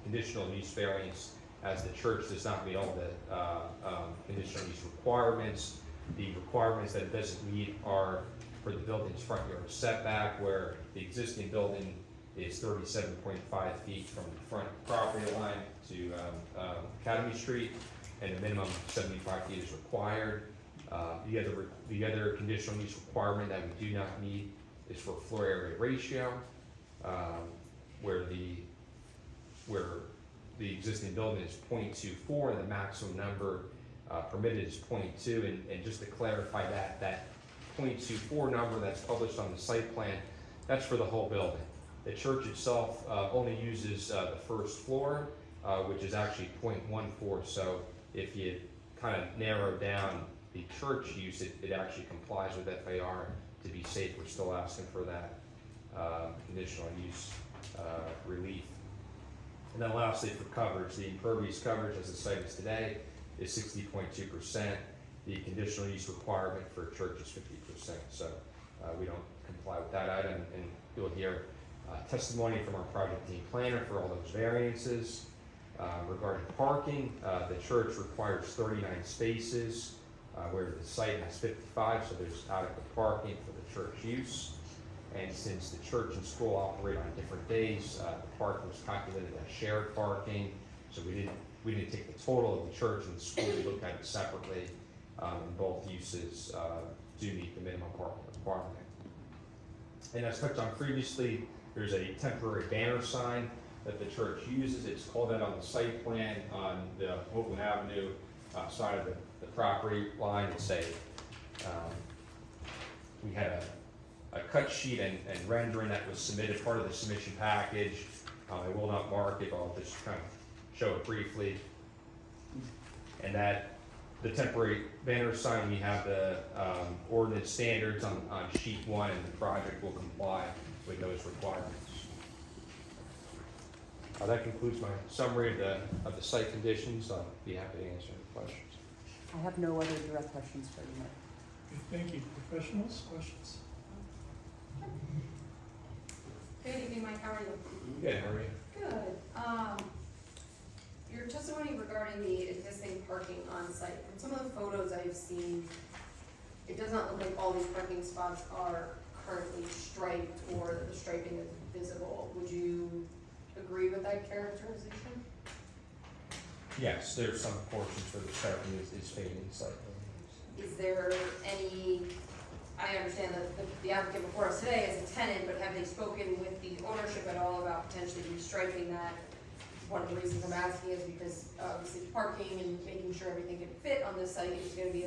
conditional use variance as the church does not meet all the conditional use requirements. The requirements that it doesn't meet are for the building's front yard setback, where the existing building is 37.5 feet from the front property line to Academy Street, and a minimum of 75 feet is required. The other conditional use requirement that we do not meet is for floor area ratio, where the existing building is 0.24 and the maximum number permitted is 0.2. And just to clarify that 0.24 number that's published on the site plan, that's for the whole building. The church itself only uses the first floor, which is actually 0.14. So if you kind of narrow down the church use, it actually complies with FAR. To be safe, we're still asking for that conditional use relief. And then lastly, for coverage, the impervious coverage as the site is today is 60.2%. The conditional use requirement for a church is 50%. So we don't comply with that item, and you'll hear testimony from our project team planner for all those variances. Regarding parking, the church requires 39 spaces, where the site has 55, so there's adequate parking for the church use. And since the church and school operate on different days, the park was calculated as shared parking, so we didn't take the total of the church and the school, we looked at it separately, and both uses do meet the minimum parking requirement. And as touched on previously, there's a temporary banner sign that the church uses. It's called out on the site plan on the Oakland Avenue side of the property line. It's we had a cut sheet and rendering that was submitted, part of the submission package. I will not mark it, I'll just kind of show it briefly. And that, the temporary banner sign, we have the ordinance standards on sheet 1, and the project will comply with those requirements. That concludes my summary of the site conditions. I'll be happy to answer any questions. I have no other direct questions for you, Mike. Okay, thank you. Professionals, questions? Good evening, Mike, how are you? Good, how are you? Good. Your testimony regarding the existing parking on site, from some of the photos I've seen, it does not look like all these parking spots are currently striped or that the striping is visible. Would you agree with that characterization? Yes, there's some portions where the striping is fading slightly. Is there any, I understand that the applicant before us today is a tenant, but have they spoken with the ownership at all about potentially restriping that? One of the reasons I'm asking is because obviously parking and making sure everything can fit on this site is gonna be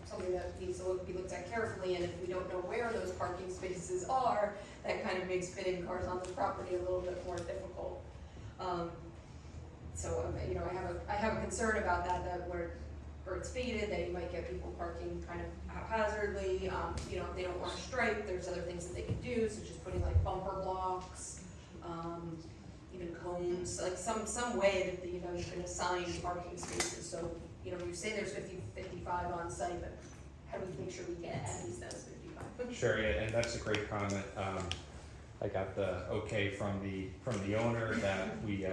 something that needs to be looked at carefully, and if we don't know where those parking spaces are, that kind of makes fitting cars on the property a little bit more difficult. So, I have a concern about that where it's faded, that you might get people parking kind of haphazardly, if they don't want to stripe, there's other things that they can do, such as putting like bumper blocks, even cones, like some way that, you can assign parking spaces, so, you say there's 55 on site, but how do we make sure we get at least those 55? Sure, yeah, and that's a great comment. I got the okay from the owner that we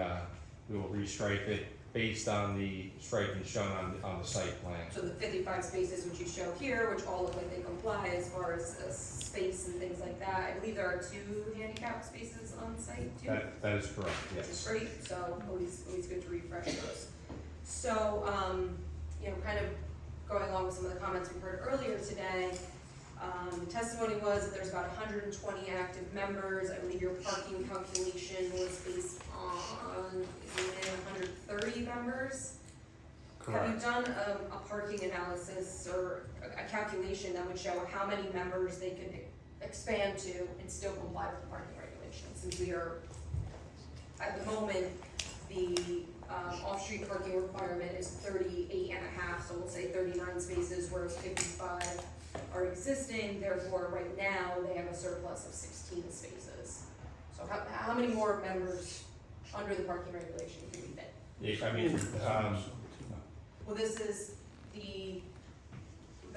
will restripe it based on the striping shown on the site plan. So the 55 spaces which you show here, which all look like they comply as far as space and things like that, I believe there are 2 handicap spaces on site too? That is correct, Which is yes. great, so always good to refresh those. So, kind of going along with some of the comments we heard earlier today, the testimony was that there's about 120 active members. I believe your parking calculation was based on 130 members. Correct. Have you done a parking analysis or a calculation that would show how many members they could expand to and still comply with the parking regulations? Since we are, at the moment, the off-street parking requirement is 38 and a half, so we'll say 39 spaces, whereas 55 are existing, therefore right now they have a surplus of 16 spaces. So how many more members under the parking regulation can we fit? Well, this is the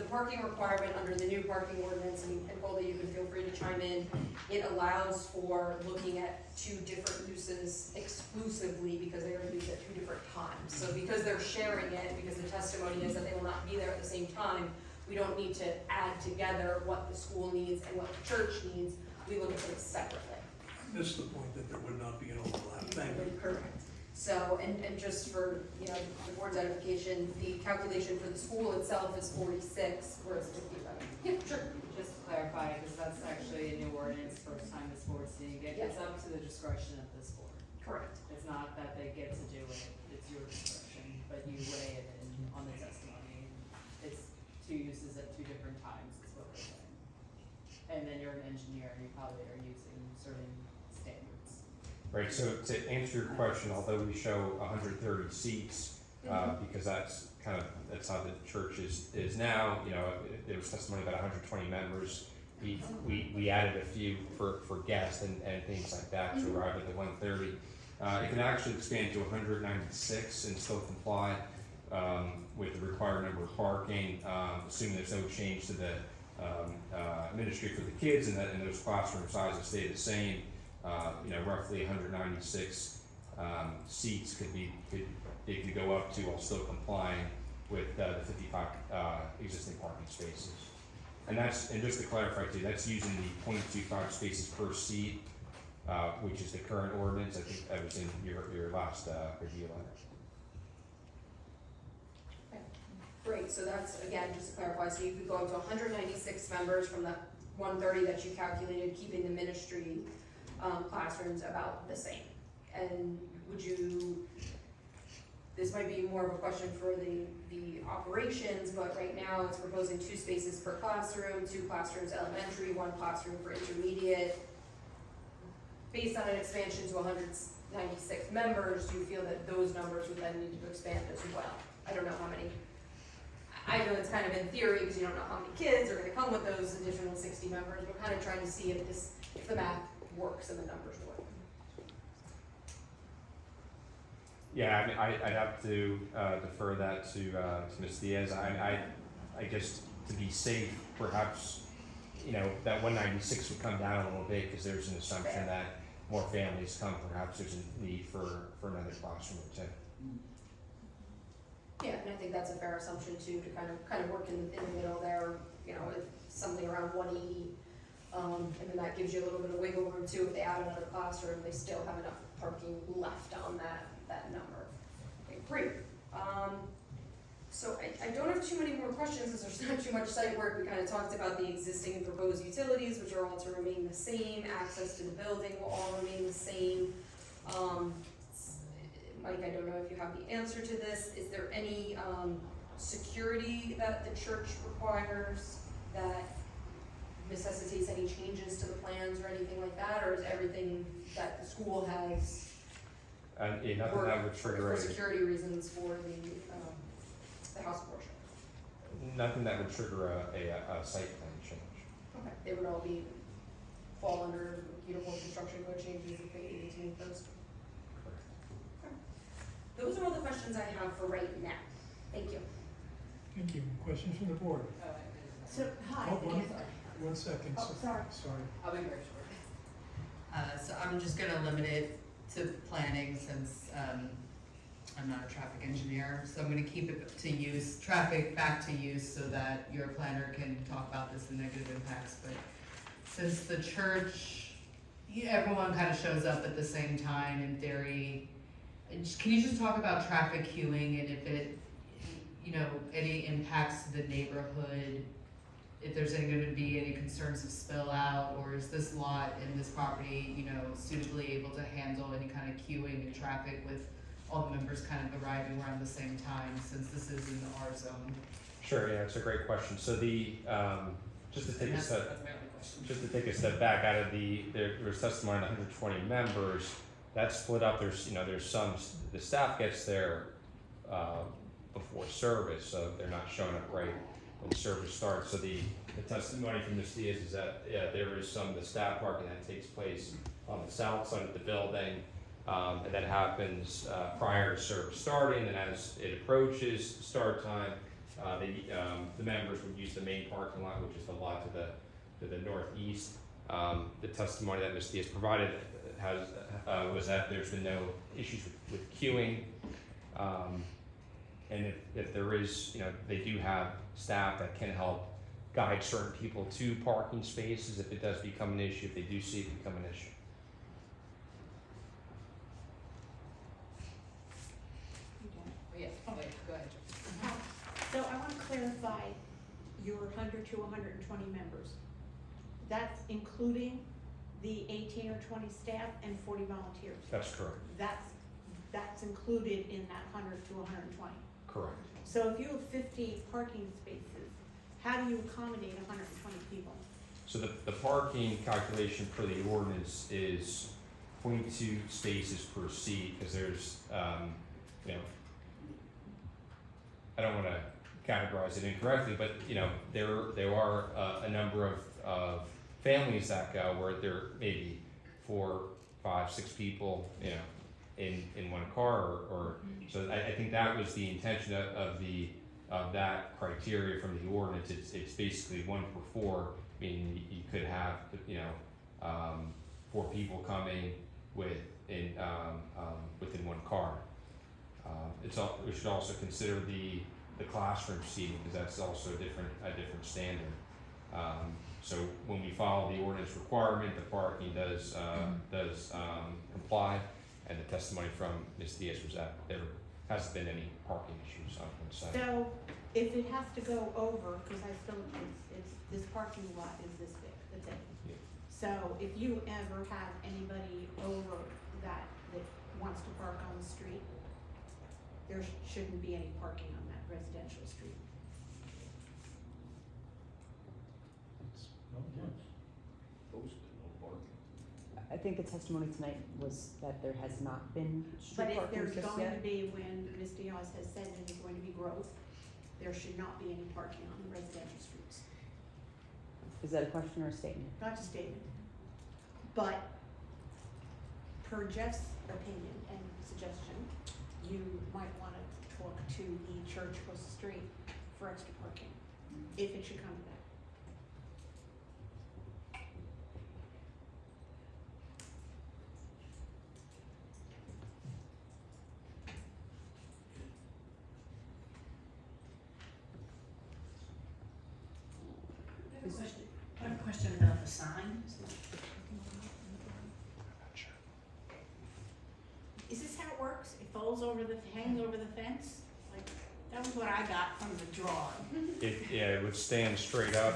parking requirement under the new parking ordinance, and Golda, you can feel free to chime in. It allows for looking at 2 different uses exclusively because they are used at 2 different times. So because they're sharing it, because the testimony is that they will not be there at the same time, we don't need to add together what the school needs and what the church needs. We look at them separately. This is the point that there would not be an overlap. Thank you. Correct. So, and just for, the board's edification, the calculation for the school itself is 46, whereas 55. Yeah, sure. Just to clarify, because that's actually a new ordinance, first time this board's seeing it, it's up to the discretion of this board. Correct. It's not that they get to do it, it's your discretion, but you weigh it in on the testimony. It's 2 uses at 2 different times is what they're saying. And then you're an engineer, and you probably are using certain standards. Right, so to answer your question, although we show 130 seats, because that's how the church is now, there was testimony about 120 members. We added a few for guests and things like that to arrive at the 130. It can actually expand to 196 and still comply with the required number of parking, assuming there's no change to the ministry for the kids, and those classroom sizes stay the same. Roughly 196 seats they could go up to while still complying with the 55 existing parking spaces. And just to clarify too, that's using the 0.25 spaces per seat, which is the current ordinance. I think that was in your last review letter. Great, so that's, again, just to clarify, so you could go up to 196 members from the 130 that you calculated, keeping the ministry classrooms about the same. And this might be more of a question for the operations, but right now it's proposing 2 spaces per classroom, 2 classrooms elementary, 1 classroom for intermediate. Based on an expansion to 196 members, do you feel that those numbers would then need to expand as well? I don't know how many. I know it's kind of in theory because you don't know how many kids are going to come with those additional 60 members. We're kind of trying to see if the math works and the numbers work. Yeah, I mean, I'd have to defer that to Ms. Diaz. I guess to be safe, perhaps, that 196 would come down a little bit because there's an assumption that more families come. Perhaps there's a need for another classroom or 2. Yeah, and I think that's a fair assumption too, to kind of work in the middle there, with something around 180. And then that gives you a little bit of wiggle room too. If they add another classroom, they still have enough parking left on that number. Okay, great. So I don't have too many more questions because there's not too much site work. We kind of talked about the existing and proposed utilities, which are all to remain the same. Access to the building will all remain the same. Mike, I don't know if you have the answer to this. Is there any security that the church requires that necessitates any changes to the plans or anything like that? Or is everything that the school has Nothing that would trigger for security reasons for the house of worship? Nothing that would trigger a site plan change. Okay, they would all fall under uniform construction code changes if they needed to meet those. Those are all the questions I have for right now. Thank you. Thank you. Questions from the board? So, hi. Oh, one second. Oh, sorry. Sorry. I'll be very short. So I'm just gonna limit it to planning since I'm not a traffic engineer. So I'm gonna keep it to use, traffic back to use so that your planner can talk about this and negative impacts. But since the church, everyone kind of shows up at the same time in theory, can you just talk about traffic queuing and if it, any impacts to the neighborhood? If there's gonna be any concerns of spill out, or is this lot and this property, suitably able to handle any kind of queuing and traffic with all the members kind of arriving around the same time, since this is in the R zone? Sure, yeah, it's a great question. So just to take a step, That's my only question. just to take a step back, out of there was testimony on 120 members. That's split up. There's the staff gets there before service, so they're not showing up right when service starts. So the testimony from Ms. Diaz is that there is some of the staff parking that takes place on the south side of the building, and that happens prior to service starting. And as it approaches start time, the members would use the main parking lot, which is the lot to the northeast. The testimony that Ms. Diaz provided was that there's been no issues with queuing, and if there is, they do have staff that can help guide certain people to parking spaces if it does become an issue, if they do see it become an issue. Yeah, go ahead. So I want to clarify your 100 to 120 members. That's including the 18 or 20 staff and 40 volunteers. That's correct. That's included in that 100 to 120. Correct. So if you have 50 parking spaces, how do you accommodate 120 people? So the parking calculation for the ordinance is 0.2 spaces per seat, because there's, I don't want to categorize it incorrectly, but there are a number of families that go where there may be 4, 5, 6 people, in one car, or so I think that was the intention of the of that criteria from the ordinance, it's basically 1 per 4, meaning you could have, you know, 4 people coming within one car. We should also consider the classroom seating, because that's also a different standard. So when we follow the ordinance requirement, the parking does comply, and the testimony from Ms. Diaz was that there hasn't been any parking issues on site. So if it has to go over, because it's, this parking lot is this big, that's it. Yeah. So if you ever have anybody over that wants to park on the street, there shouldn't be any parking on that residential street. I think the testimony tonight was that there has not been But street if parking there's just going to yet. be, when Ms. Diaz has said that there's going to be growth, there should not be any parking on the residential streets. Is that a question or a statement? Not a statement. But per Jeff's opinion and suggestion, you might wanna talk to the church across the street for extra parking, if it should come to that. I have a question about the sign. Is this how it works? It folds over hangs over the fence? Like, that was what I got from the drawing. It would stand straight up.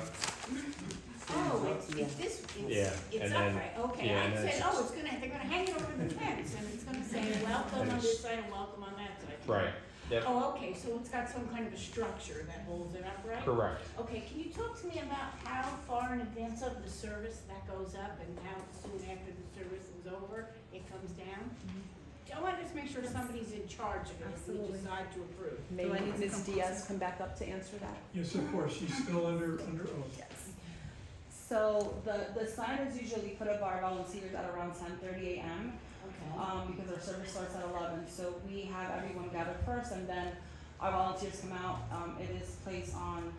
Oh, it's this, Yeah, it's and then- upright, okay. yeah, I and then said, it's- oh, they're gonna hang it over the fence, and it's gonna say, welcome And on it's- this side and welcome on that side. Right, yep, Oh, okay, so it's got some kind of a structure that holds it upright? correct. Okay, can you talk to me about how far in advance of the service that goes up and how soon after the service is over, it comes down? I want to just make sure somebody's in charge of it if we Absolutely. decide to approve. May Do I need to Ms. come Diaz come back up to answer that? Yes, of course, she's still under oath. Yes. So the sign is usually put up by our volunteers at around 10:30 a.m. Okay. Because our service starts at 11. So we have everyone gathered first, and then our volunteers come out. It is placed on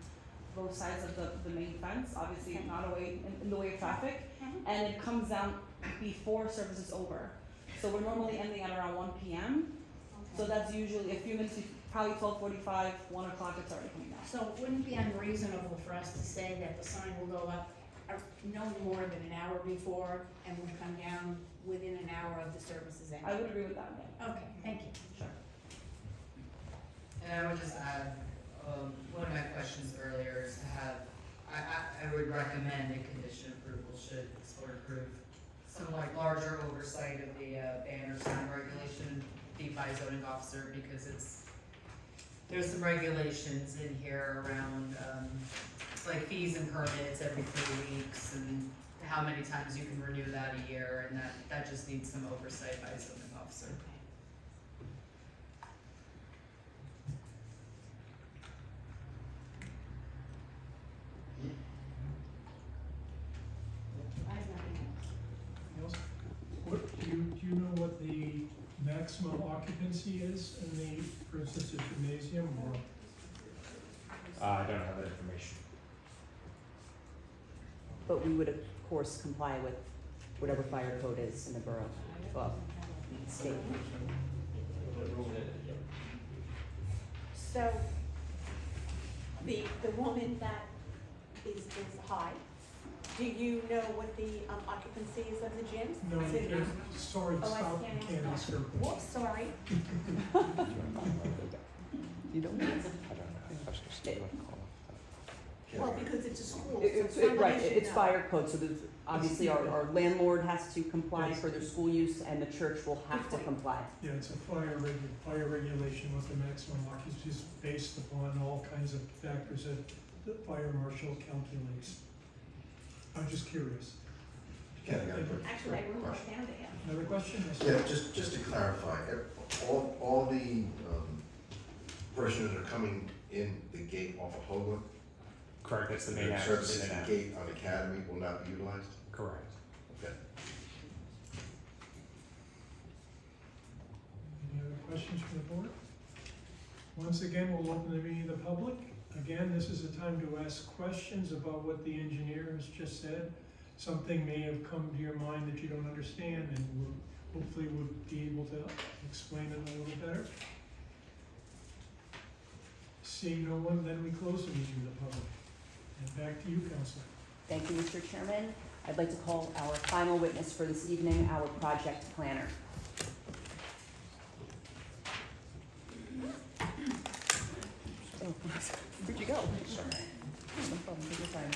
both sides of the main fence, obviously Okay. not away in the way of traffic, Mhm. and it comes down before service is over. So we're normally ending at around 1 p.m. So that's usually a few minutes, probably 12:45, 1 o'clock, it's already coming down. So it wouldn't be unreasonable for us to say that the sign will go up no more than an hour before and will come down within an hour of the service's end? I would agree with that, yeah. Okay, thank you. Sure. And I would just add, one of my questions earlier is to have, I would recommend a condition approval should this board approve some like larger oversight of the banner sign regulation be by zoning officer, because there's some regulations in here around, like fees and permits every 3 weeks and how many times you can renew that a year, and that just needs some oversight by a zoning officer. I have nothing else. Else? What, do you know what the maximum occupancy is in the, for instance, the gymnasium or? I don't have that information. But we would of course comply with whatever fire code is in the borough, well, state. So, the woman that is high, do you know what the occupancy is of the gyms? No, Is you it- can't, sorry, Oh, I stop, can't you can't ask ask her. Whoops, sorry. You don't? Well, because it's a school, It's, so somebody right, should it's know. fire code, so there's, obviously our landlord has to comply for their school use and the church will have to comply. Yeah, it's a fire regulation with the maximum occupancy is based upon all kinds of factors that the fire marshal calculates. I'm just curious. Actually, I wrote it down to him. Another question? Yes, Yeah, just to clarify, all the parishioners are coming in the gate off of Hoagland? Correct, that's the main The access services in and out. gate on Academy will not be utilized? Correct. Okay. Any other questions from the board? Once again, we'll open the meeting to the public. Again, this is a time to ask questions about what the engineer has just said. Something may have come to your mind that you don't understand, and hopefully we'll be able to explain it a little better. Seeing no one, then we close the meeting to the public. And back to you, Counselor. Thank you, Mr. Chairman. I'd like to call our final witness for this evening, our project planner. Oh, where'd you go? No problem, take your time.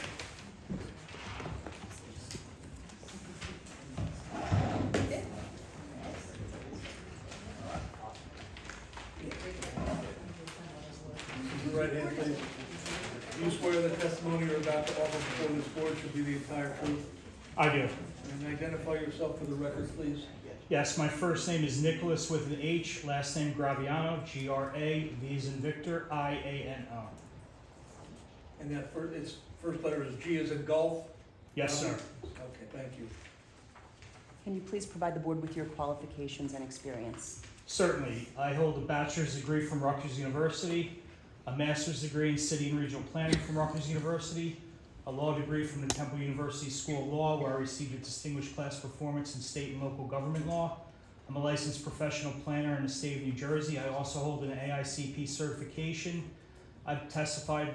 Right hand, please. Do you swear the testimony you're about to offer before this board should be the entire truth? I do. And identify yourself for the record, please. Yes, my first name is Nicholas with an H, last name Graviano, G-R-A, V as in Victor, I-A-N-O. And that first letter is G as in golf? Yes, sir. Okay, thank you. Can you please provide the board with your qualifications and experience? Certainly. I hold a bachelor's degree from Rutgers University, a master's degree in city and regional planning from Rutgers University, a law degree from the Temple University School of Law, where I received a distinguished class performance in state and local government law. I'm a licensed professional planner in the state of New Jersey. I also hold an AICP certification. I've testified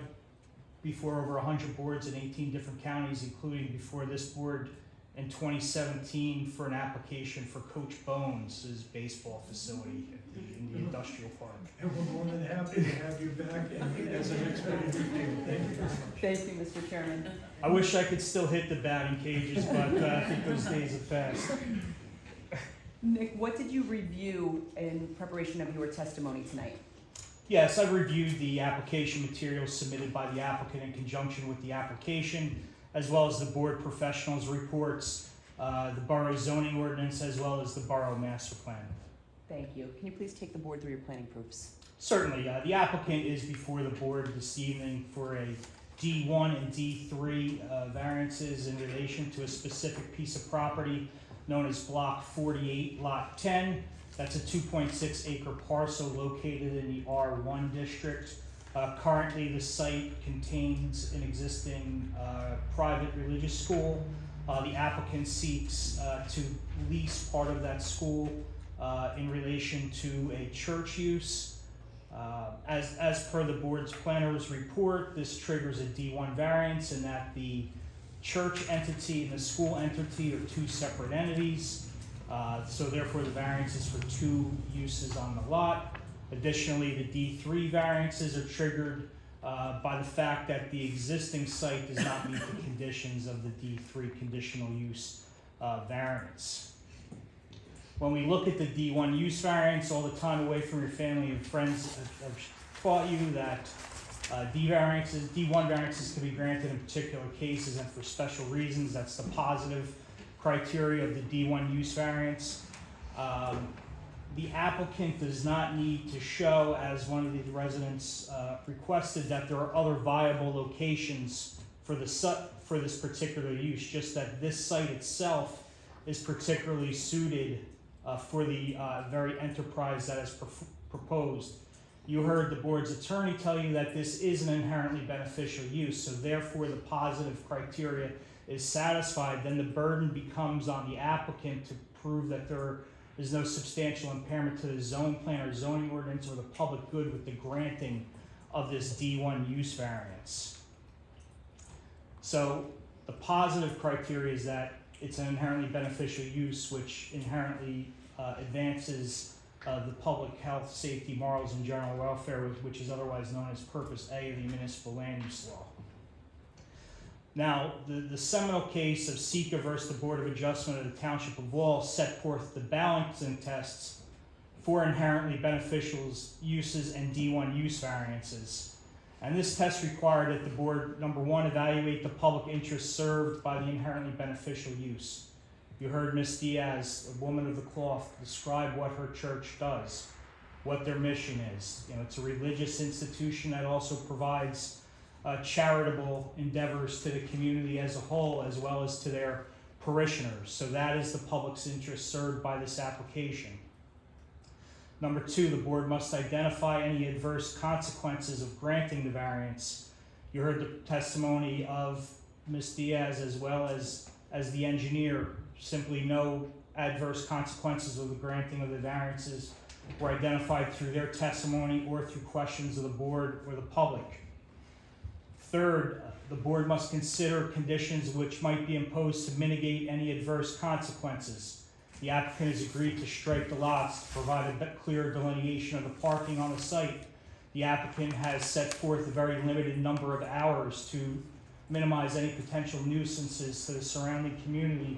before over 100 boards in 18 different counties, including before this board in 2017 for an application for Coach Bones' baseball facility in the industrial park. And we're more than happy to have you back and as an expert in your field. Thank you very much. Thank you, Mr. Chairman. I wish I could still hit the batting cages, but I think those days have passed. Nick, what did you review in preparation of your testimony tonight? Yes, I reviewed the application materials submitted by the applicant in conjunction with the application, as well as the board professionals' reports, the borough zoning ordinance, as well as the borough master plan. Thank you. Can you please take the board through your planning proofs? Certainly. The applicant is before the board this evening for a D1 and D3 variances in relation to a specific piece of property known as Block 48, Lot 10. That's a 2.6 acre parcel located in the R1 district. Currently, the site contains an existing private religious school. The applicant seeks to lease part of that school in relation to a church use. As per the board's planner's report, this triggers a D1 variance in that the church entity and the school entity are two separate entities. So therefore the variance is for two uses on the lot. Additionally, the D3 variances are triggered by the fact that the existing site does not meet the conditions of the D3 conditional use variance. When we look at the D1 use variance, all the time away from your family and friends have taught you that D1 variances can be granted in particular cases and for special reasons. That's the positive criteria of the D1 use variance. The applicant does not need to show, as one of the residents requested, that there are other viable locations for this particular use, just that this site itself is particularly suited for the very enterprise that is proposed. You heard the board's attorney tell you that this is an inherently beneficial use, so therefore the positive criteria is satisfied. Then the burden becomes on the applicant to prove that there is no substantial impairment to the zone plan or zoning ordinance or the public good with the granting of this D1 use variance. So the positive criteria is that it's an inherently beneficial use, which inherently advances the public health, safety, morals, and general welfare, which is otherwise known as Purpose A of the Municipal Land Use Law. Now, the seminal case of Sika versus the Board of Adjustment of the Township of Wall set forth the balancing tests for inherently beneficial uses and D1 use variances. And this test required that the board, number one, evaluate the public interest served by the inherently beneficial use. You heard Ms. Diaz, a woman of the cloth, describe what her church does, what their mission is. You know, it's a religious institution that also provides charitable endeavors to the community as a whole, as well as to their parishioners. So that is the public's interest served by this application. Number 2, the board must identify any adverse consequences of granting the variance. You heard the testimony of Ms. Diaz as well as the engineer. Simply no adverse consequences of the granting of the variances were identified through their testimony or through questions of the board or the public. Third, the board must consider conditions which might be imposed to mitigate any adverse consequences. The applicant has agreed to strike the lots to provide a clear delineation of the parking on the site. The applicant has set forth a very limited number of hours to minimize any potential nuisances to the surrounding community,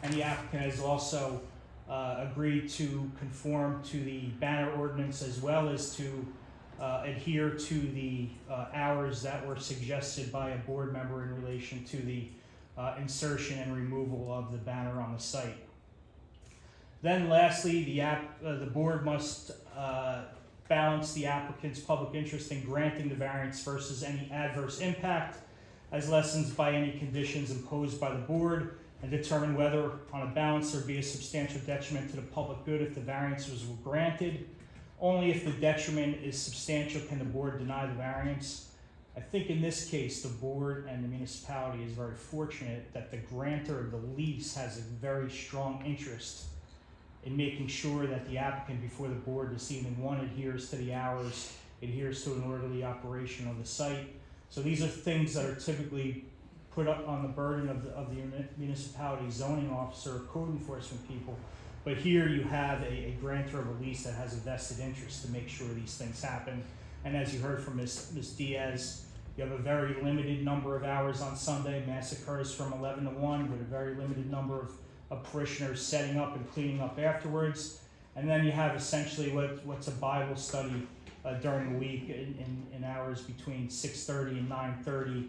and the applicant has also agreed to conform to the banner ordinance as well as to adhere to the hours that were suggested by a board member in relation to the insertion and removal of the banner on the site. Then lastly, the board must balance the applicant's public interest in granting the variance versus any adverse impact as lessened by any conditions imposed by the board, and determine whether on a balance there be a substantial detriment to the public good if the variances were granted. Only if the detriment is substantial can the board deny the variance. I think in this case, the board and the municipality is very fortunate that the grantor of the lease has a very strong interest in making sure that the applicant before the board this evening, 1, adheres to the hours, adheres to an orderly operation of the site. So these are things that are typically put up on the burden of the municipality zoning officer or code enforcement people. But here you have a grantor of a lease that has a vested interest to make sure these things happen. And as you heard from Ms. Diaz, you have a very limited number of hours on Sunday. Mass occurs from 11 to 1 with a very limited number of parishioners setting up and cleaning up afterwards. And then you have essentially what's a Bible study during the week in hours between 6:30 and 9:30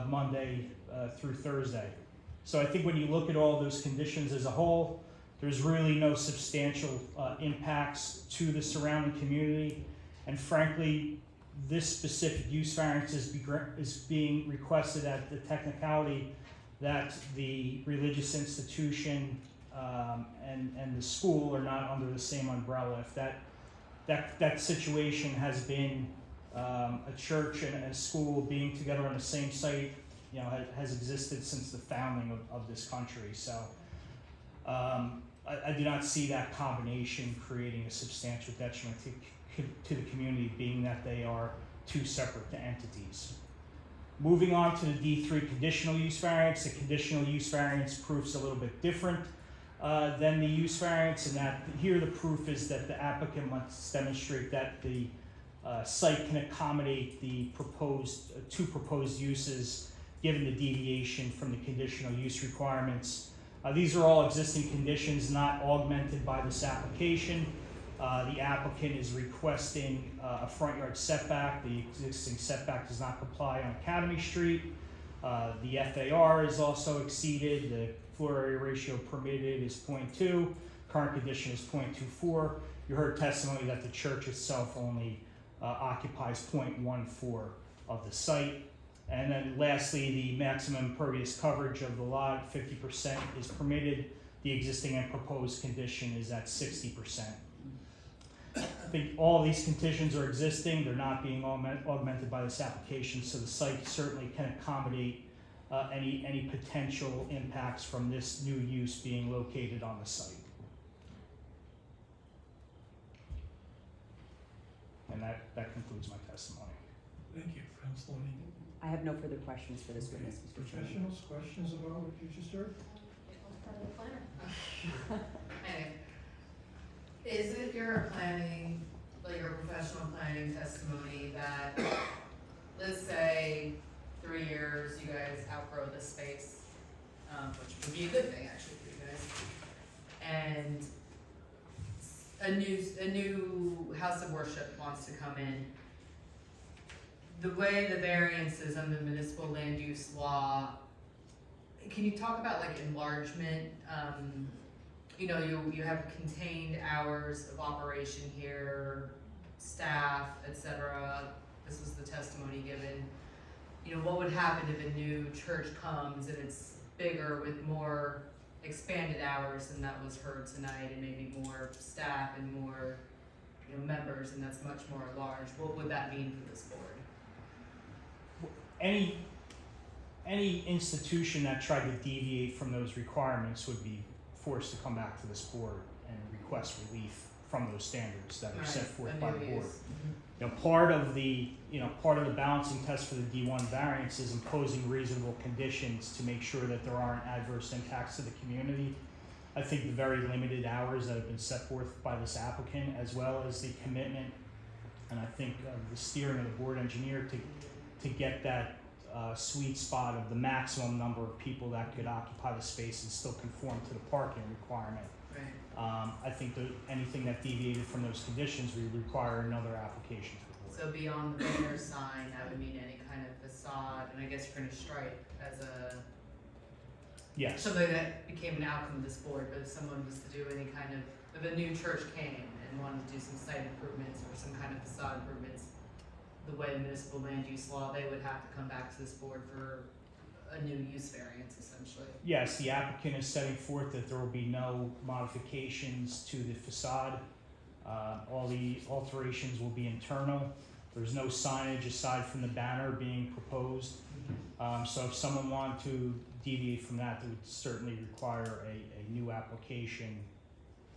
Monday through Thursday. So I think when you look at all those conditions as a whole, there's really no substantial impacts to the surrounding community. And frankly, this specific use variance is being requested at the technicality that the religious institution and the school are not under the same umbrella. If that situation has been a church and a school being together on the same site, has existed since the founding of this country. So I do not see that combination creating a substantial detriment to the community, being that they are two separate entities. Moving on to the D3 conditional use variance. The conditional use variance proof's a little bit different than the use variance, in that here the proof is that the applicant must demonstrate that the site can accommodate the two proposed uses given the deviation from the conditional use requirements. These are all existing conditions not augmented by this application. The applicant is requesting a front yard setback. The existing setback does not comply on Academy Street. The FAR is also exceeded. The floor area ratio permitted is 0.2. Current condition is 0.24. You heard testimony that the church itself only occupies 0.14 of the site. And then lastly, the maximum impervious coverage of the lot, 50%, is permitted. The existing and proposed condition is at 60%. I think all these conditions are existing. They're not being augmented by this application, so the site certainly can accommodate any potential impacts from this new use being located on the site. And that concludes my testimony. Thank you, Councilor Neal. I have no further questions for this witness, Mr. Chairman. Professionals, questions about what you just heard? Anyway, is it your planning, like your professional planning testimony that, let's say, 3 years you guys outgrow this space, which would be a good thing actually for you guys, and a new house of worship wants to come in? The way the variance is under municipal land use law, can you talk about like enlargement? You have contained hours of operation here, staff, etc. This was the testimony given. What would happen if a new church comes and it's bigger with more expanded hours than that was heard tonight, and maybe more staff and more members, and that's much more large, what would that mean for this board? Any institution that tried to deviate from those requirements would be forced to come back to this board and request relief from those standards that are set forth by the board. You know, part of the balancing test for the D1 variance is imposing reasonable conditions to make sure that there aren't adverse impacts to the community. I think the very limited hours that have been set forth by this applicant, as well as the commitment, and I think the steering of the board engineer to get that sweet spot of the maximum number of people that could occupy the space and still conform to the parking requirement. Right. I think that anything that deviated from those conditions would require another application to the board. So beyond the banner sign, that would mean any kind of facade, and I guess you're gonna stripe as a, Yes. something that became an outcome of this board, but if someone was to do any kind of, if a new church came and wanted to do some site improvements or some kind of facade improvements, the way municipal land use law, they would have to come back to this board for a new use variance, essentially. Yes, the applicant is setting forth that there will be no modifications to the facade. All the alterations will be internal. There's no signage aside from the banner being proposed. So if someone wanted to deviate from that, they would certainly require a new application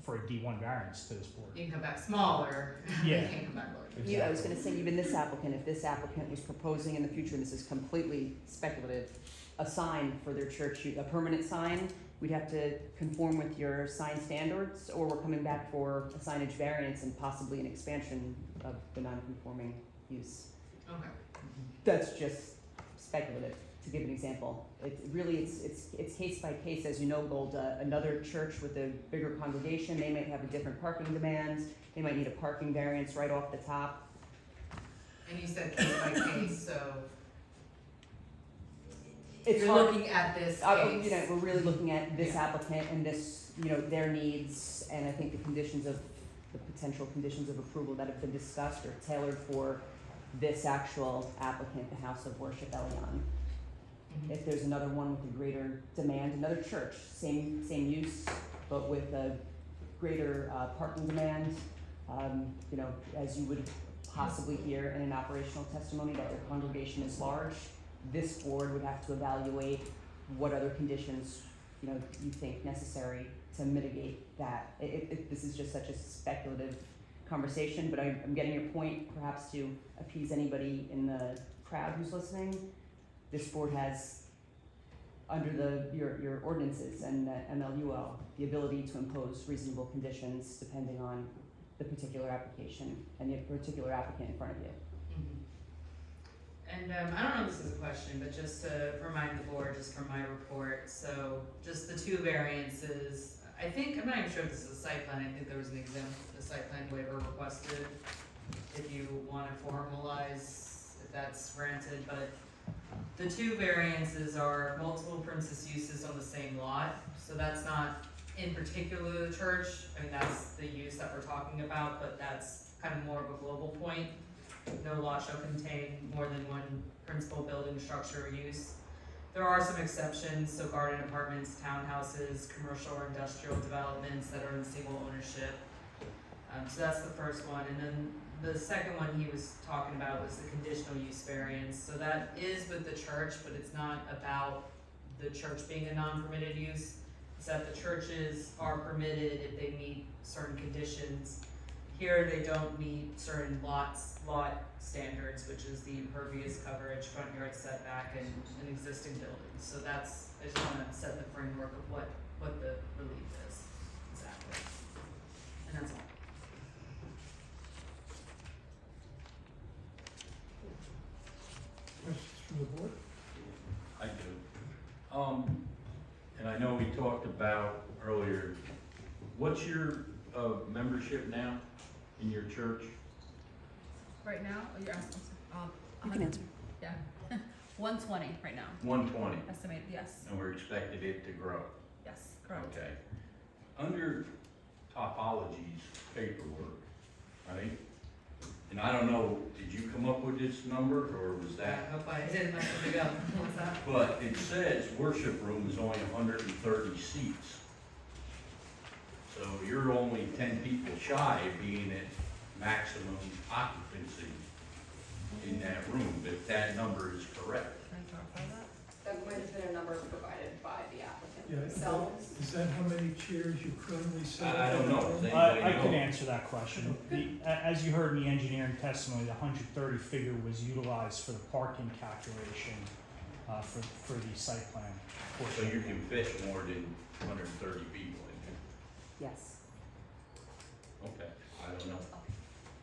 for a D1 variance to this board. You can come back smaller, you Yeah. can't come back larger. Yeah, I was gonna say, even this applicant, if this applicant was proposing in the future, and this is completely speculative, a sign for their church, a permanent sign, we'd have to conform with your sign standards, or we're coming back for a signage variance and possibly an expansion of the non-conforming use. Okay. That's just speculative, to give an example. It's case by case, as you know, Gold, another church with a bigger congregation, they might have a different parking demand, they might need a parking variance right off the top. And you said case by case, so It's you're hard- looking at this You case. know, we're really looking at this Yeah. applicant and this, their needs, and I think the potential conditions of approval that have been discussed are tailored for this actual applicant, the House of Worship Elion. Mhm. If there's another one with a greater demand, another church, same use, but with a greater parking demand, as you would possibly hear in an operational testimony that their congregation is large, this board would have to evaluate what other conditions, you think necessary to mitigate that. This is just such a speculative conversation, but I'm getting your point, perhaps to appease anybody in the crowd who's listening. This board has, under your ordinances and the MLUL, the ability to impose reasonable conditions depending on the particular application and the particular applicant in front of you. And I don't know if this is a question, but just to remind the board, just from my report, so just the two variances, I'm not even sure if this is a site plan, I think there was a site plan waiver requested, if you wanna formalize, if that's granted, but the two variances are multiple princess uses on the same lot, so that's not in particular the church, that's the use that we're talking about, but that's kind of more of a global point. No lot shall contain more than one principal building, structure, or use. There are some exceptions, so garden apartments, townhouses, commercial or industrial developments that are in single ownership. So that's the first one, and then the second one he was talking about was the conditional use variance. So that is with the church, but it's not about the church being a non-permitted use. It's that the churches are permitted if they meet certain conditions. Here, they don't meet certain lot standards, which is the impervious coverage, front yard setback, and an existing building. So I just wanna set the framework of what the relief is, exactly. And that's all. Questions from the board? I do. And I know we talked about earlier, what's your membership now in your church? Right now, oh, you're asking, You can answer. yeah, 120 right now, 120, estimated, yes, and we're expected it to grow. yes, correct. Okay. Under topology's paperwork, right? And I don't know, did you come up with this number, or was I that? hope I didn't mess something up. What's that? But it says worship room is only 130 seats. So you're only 10 people shy of being at maximum occupancy in that room, if that number is correct. That might have been a number provided by the applicant Yeah, themselves. is that how many chairs you currently set? I don't know. Does I anybody can know? answer that question. As you heard in the engineering testimony, the 130 figure was utilized for the parking calculation for the site plan So portion. you can fit more than 130 people in there? Yes. Okay, I don't know.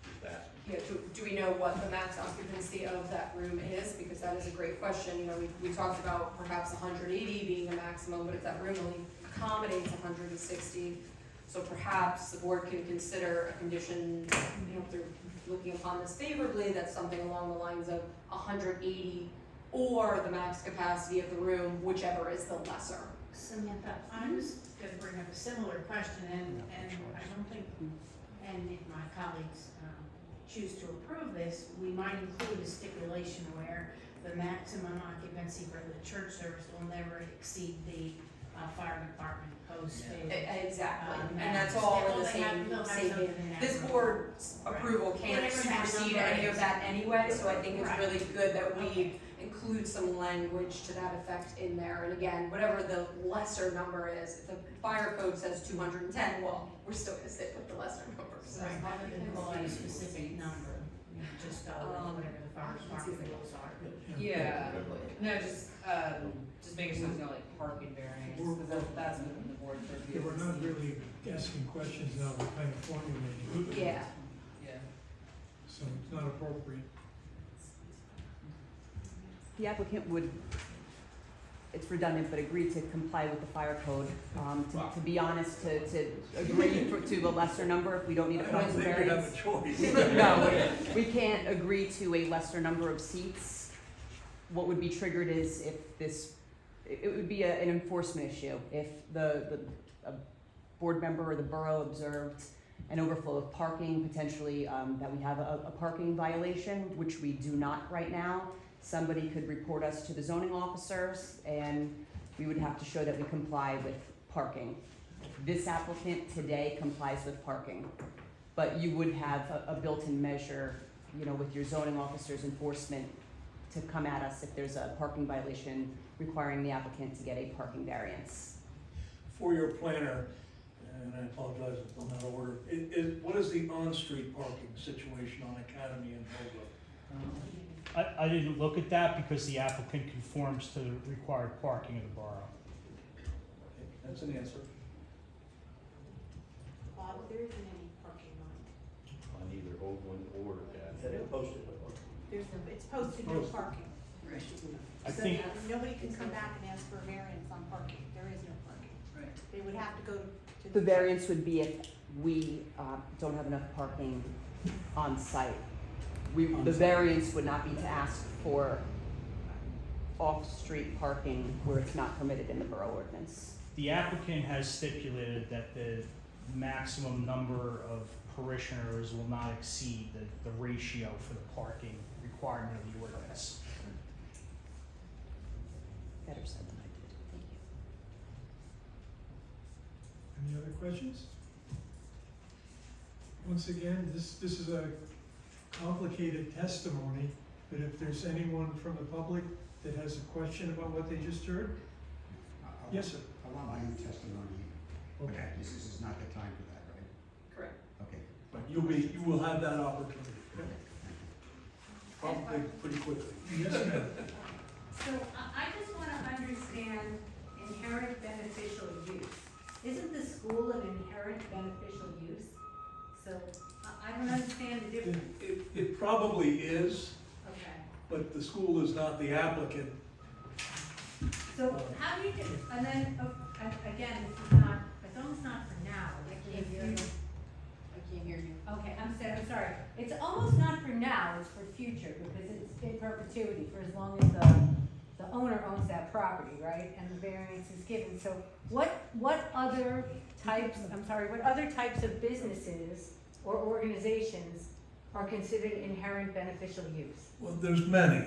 Just asking. Yeah, do we know what the max occupancy of that room is? Because that is a great question. You know, we talked about perhaps 180 being the maximum, but if that room only accommodates 160, so perhaps the board can consider a condition, you know, if they're looking upon this favorably, that's something along the lines of 180 or the max capacity of the room, whichever is the lesser. Samantha, I was gonna bring up a similar question, and I don't think, and if my colleagues choose to approve this, we might include a stipulation where the maximum occupancy for the church service will never exceed the fire department posted. Exactly, and that's all in the same. This board's approval can't Whatever that supersede number any of is. that anyway, so I think it's Right. really good that we Okay. include some language to that effect in there. And again, whatever the lesser number is, if the fire code says 210, well, we're still gonna stick with the lesser number. So Right, rather than call it a specific number, you know, just whatever the fire department rules are. Yeah, no, just making sure there's no like parking variance, because that's within the board's Yeah, review. we're not really asking questions now, we're kind of formulating. Yeah. Yeah. So it's not appropriate. The applicant would, it's redundant, but agreed to comply with the fire code. To be honest, to agree to the lesser number if we don't need a I don't council think we have variance. a choice. No, we can't agree to a lesser number of seats. What would be triggered is if this, it would be an enforcement issue. If a board member or the borough observed an overflow of parking, potentially that we have a parking violation, which we do not right now, somebody could report us to the zoning officers and we would have to show that we comply with parking. This applicant today complies with parking, but you would have a built-in measure, you know, with your zoning officers enforcement to come at us if there's a parking violation requiring the applicant to get a parking variance. For your planner, and I apologize if I'm out of order, what is the on-street parking situation on Academy and Holbrook? I didn't look at that because the applicant conforms to the required parking of the borough. That's an answer. There isn't any parking on. On either Oakland or Academy. It's posted no parking. I So think, nobody can come back and ask for a variance on parking, there is no parking. Right. They would have to go to. The variance would be if we don't have enough parking on site. The variance would not be to ask for off-street parking where it's not permitted in the borough ordinance. the applicant has stipulated that the maximum number of parishioners will not exceed the ratio for the parking requirement of the ordinance. Better said than I did, thank you. Any other questions? Once again, this is a complicated testimony, but if there's anyone from the public that has a question about what they just heard? Yes, sir. I want my own testimony. Okay. This is not the time for that, right? Correct. Okay. But you will have that opportunity. Probably pretty quickly. Yes, ma'am. So I just wanna understand inherent beneficial use. Isn't the school an inherent beneficial use? So I don't understand the difference. It probably is, Okay. but the school is not the applicant. So how do you, and then, again, this is not, it's almost not for now. I can't hear you. I can't hear you. Okay, I'm sorry. It's almost not for now, it's for future, because it's in perpetuity for as long as the owner owns that property, right? And the variance is given. So what other types of businesses or organizations are considered inherent beneficial use? Well, there's many.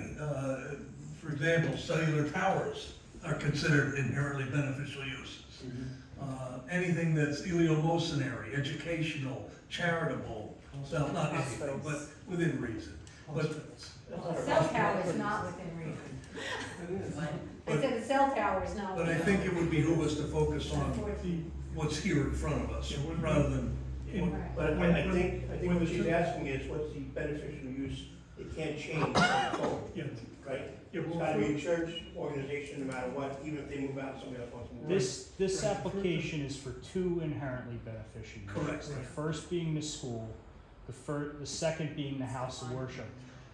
For example, cellular towers are considered inherently beneficial uses. Anything that's eleemosynary, educational, charitable, Well, not anything, but within reason. But Hospitals. A cell tower is not within reason. I said a cell tower is not But within I think it would behoove us to focus on what's here in front of us, rather than, Right. But I think what she's asking is, what's the beneficial use? It can't change going forward, Yeah, right? yeah, It's well, gotta be a church organization no matter what, even if they move out, somebody else wants to move out. This application is for two inherently beneficial uses. Correct. The first being the school, the second being the house of worship.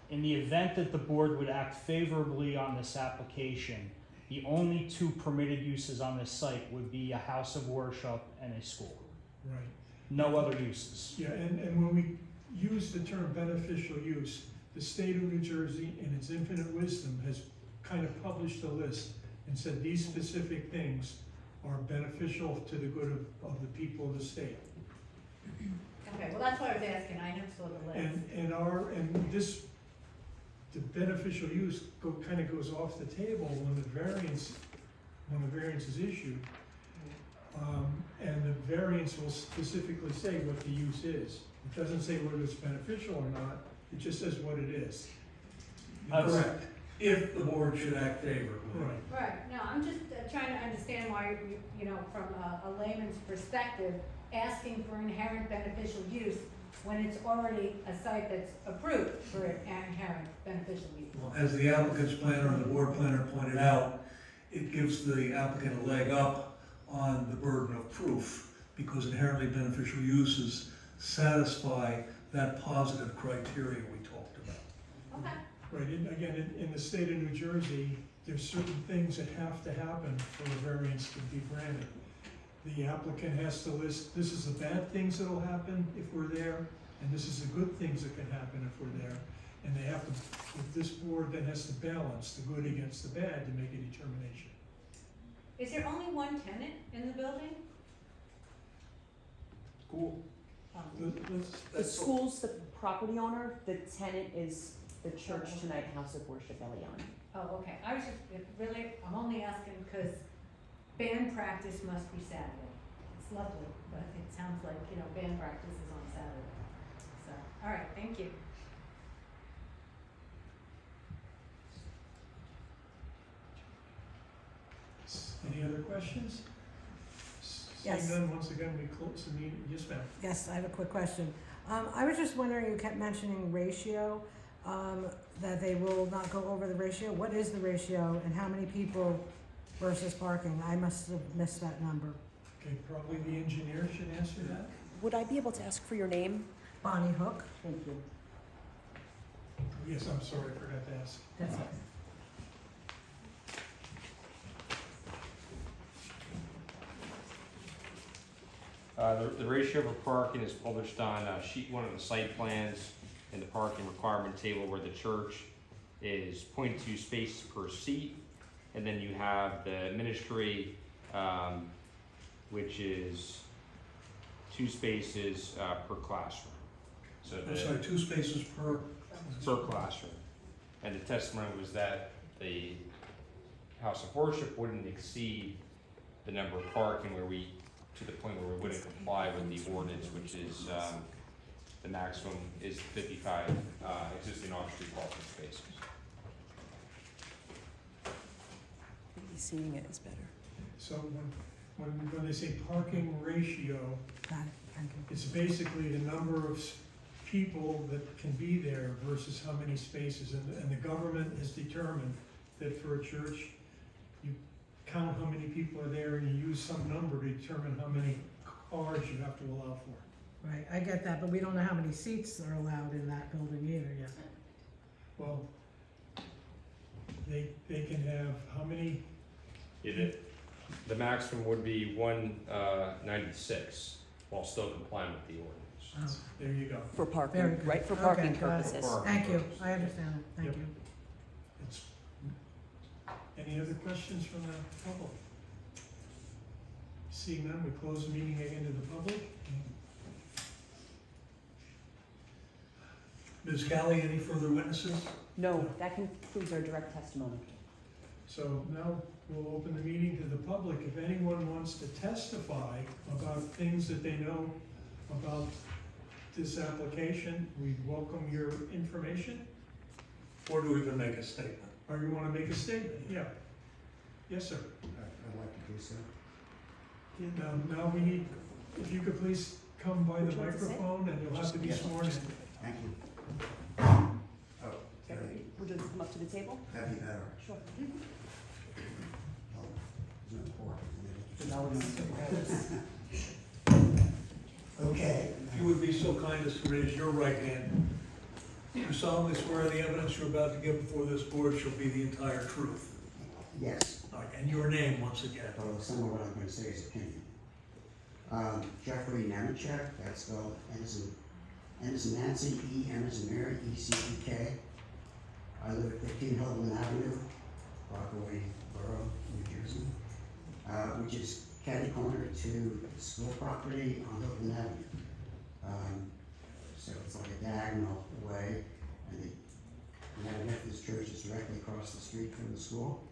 In the event that the board would act favorably on this application, the only two permitted uses on this site would be a house of worship and a school. right. No other uses. Yeah, and when we use the term beneficial use, the state of New Jersey, in its infinite wisdom, has kind of published a list and said these specific things are beneficial to the good of the people of the state. Okay, well, that's why I was asking, I never saw the list. And the beneficial use kind of goes off the table when the variance is issued. And the variance will specifically say what the use is. It doesn't say whether it's beneficial or not, it just says what it is. correct, if the board should act favorably. Right. Right, no, I'm just trying to understand why, from a layman's perspective, asking for inherent beneficial use when it's already a site that's approved for inherent beneficial use. Well, as the applicant's planner and the board planner pointed out, it gives the applicant a leg up on the burden of proof, because inherently beneficial uses satisfy that positive criteria we talked about. Okay. Right, and again, in the state of New Jersey, there's certain things that have to happen for a variance to be granted. The applicant has to list, this is the bad things that'll happen if we're there, and this is the good things that can happen if we're there. And they have to, this board then has to balance the good against the bad to make a determination. Is there only one tenant in the building? Cool. The school's the property owner, the tenant is the Church Tonight House of Worship, Elion. Oh, okay, I was just, I'm only asking because band practice must be Saturday. It's lovely, but it sounds like, band practice is on Saturday. So, all right, thank you. Any other questions? Yes. Seeing none, once again, we close the meeting. Yes, ma'am. Yes, I have a quick question. I was just wondering, you kept mentioning ratio, that they will not go over the ratio. What is the ratio and how many people versus parking? I must have missed that number. Okay, probably the engineer should answer that. Would I be able to ask for your name? Bonnie Hook? Thank you. Yes, I'm sorry, I forgot to ask. That's it. The ratio for parking is published on sheet 1 of the site plans and the parking requirement table, where the church is 0.2 spaces per seat. And then you have the ministry, which is 2 spaces per classroom. So I'm sorry, 2 spaces per, classroom. And the testimony was that the house of worship wouldn't exceed the number of parking to the point where we wouldn't comply with the ordinance, which is, the maximum is 55 existing off-street parking spaces. Maybe seeing it is better. So when they say parking ratio, Got it, thank you. it's basically the number of people that can be there versus how many spaces. And the government has determined that for a church, you count how many people are there and you use some number to determine how many cars you have to allow for. Right, I get that, but we don't know how many seats are allowed in that building either yet. Well, they can have how many? The maximum would be 196, while still complying with the ordinance. Oh, There you go. For very parking, good. right, for Okay, parking got it. purposes. Thank you, I understand it, thank Yep. you. It's, any other questions from the public? Seeing none, we close the meeting again to the public. Ms. Callie, any further witnesses? No, that concludes our direct testimony. So now we'll open the meeting to the public. If anyone wants to testify about things that they know about this application. We welcome your information. Or do we even make a statement? Or you wanna make a statement? Yeah. Yes, sir. I'd like to do so. Now we need, if you could please come by the Would you like to say? microphone and you'll have to be Yes. sworn in. Thank you. Oh, sorry. Would you come up to the table? That'd be better. Sure. Oh, there's no pork in No, there. Okay. If you would be so kind as to raise your right hand. You solemnly swear the evidence you're about to give before this board shall be the entire truth. Yes. All right, and your name once again. Well, some of what I'm going to say is opinion. Jeffrey Nemechek, that's spelled N as in Nancy, E, M as in Mary, E-C-E-K. I live at 15 Hilton Avenue, Rockaway Borough, New Jersey, which is catty corner to the school property on Hilton Avenue. So it's like a diagonal way, and the United Methodist Church is directly across the street from the school.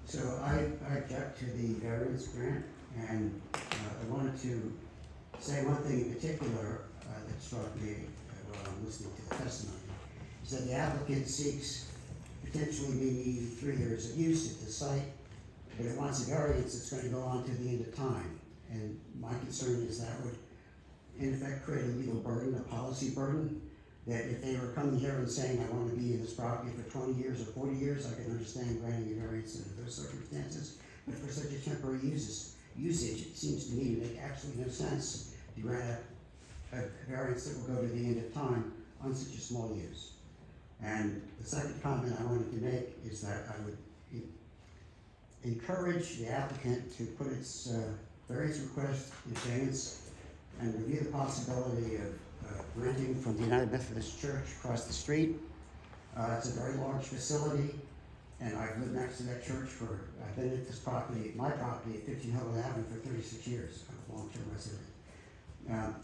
So I object to the variance grant, and I wanted to say one thing in particular that struck me while I'm listening to the testimony, is that the applicant seeks potentially maybe 3 years of use at the site, but it wants a variance that's going to go on to the end of time. And my concern is that would, in effect, create a legal burden, a policy burden, that if they were coming here and saying, I want to be in this property for 20 years or 40 years, I can understand granting a variance under those circumstances. But for such a temporary usage, it seems to me to make absolutely no sense to grant a variance that will go to the end of time on such a small use. And the second comment I wanted to make is that I would encourage the applicant to put its variance request in advance and review the possibility of renting from the United Methodist Church across the street. It's a very large facility, and I've lived next to that church I've been at this property, my property at 15 Hilton Avenue for 36 years. I'm a long-term resident.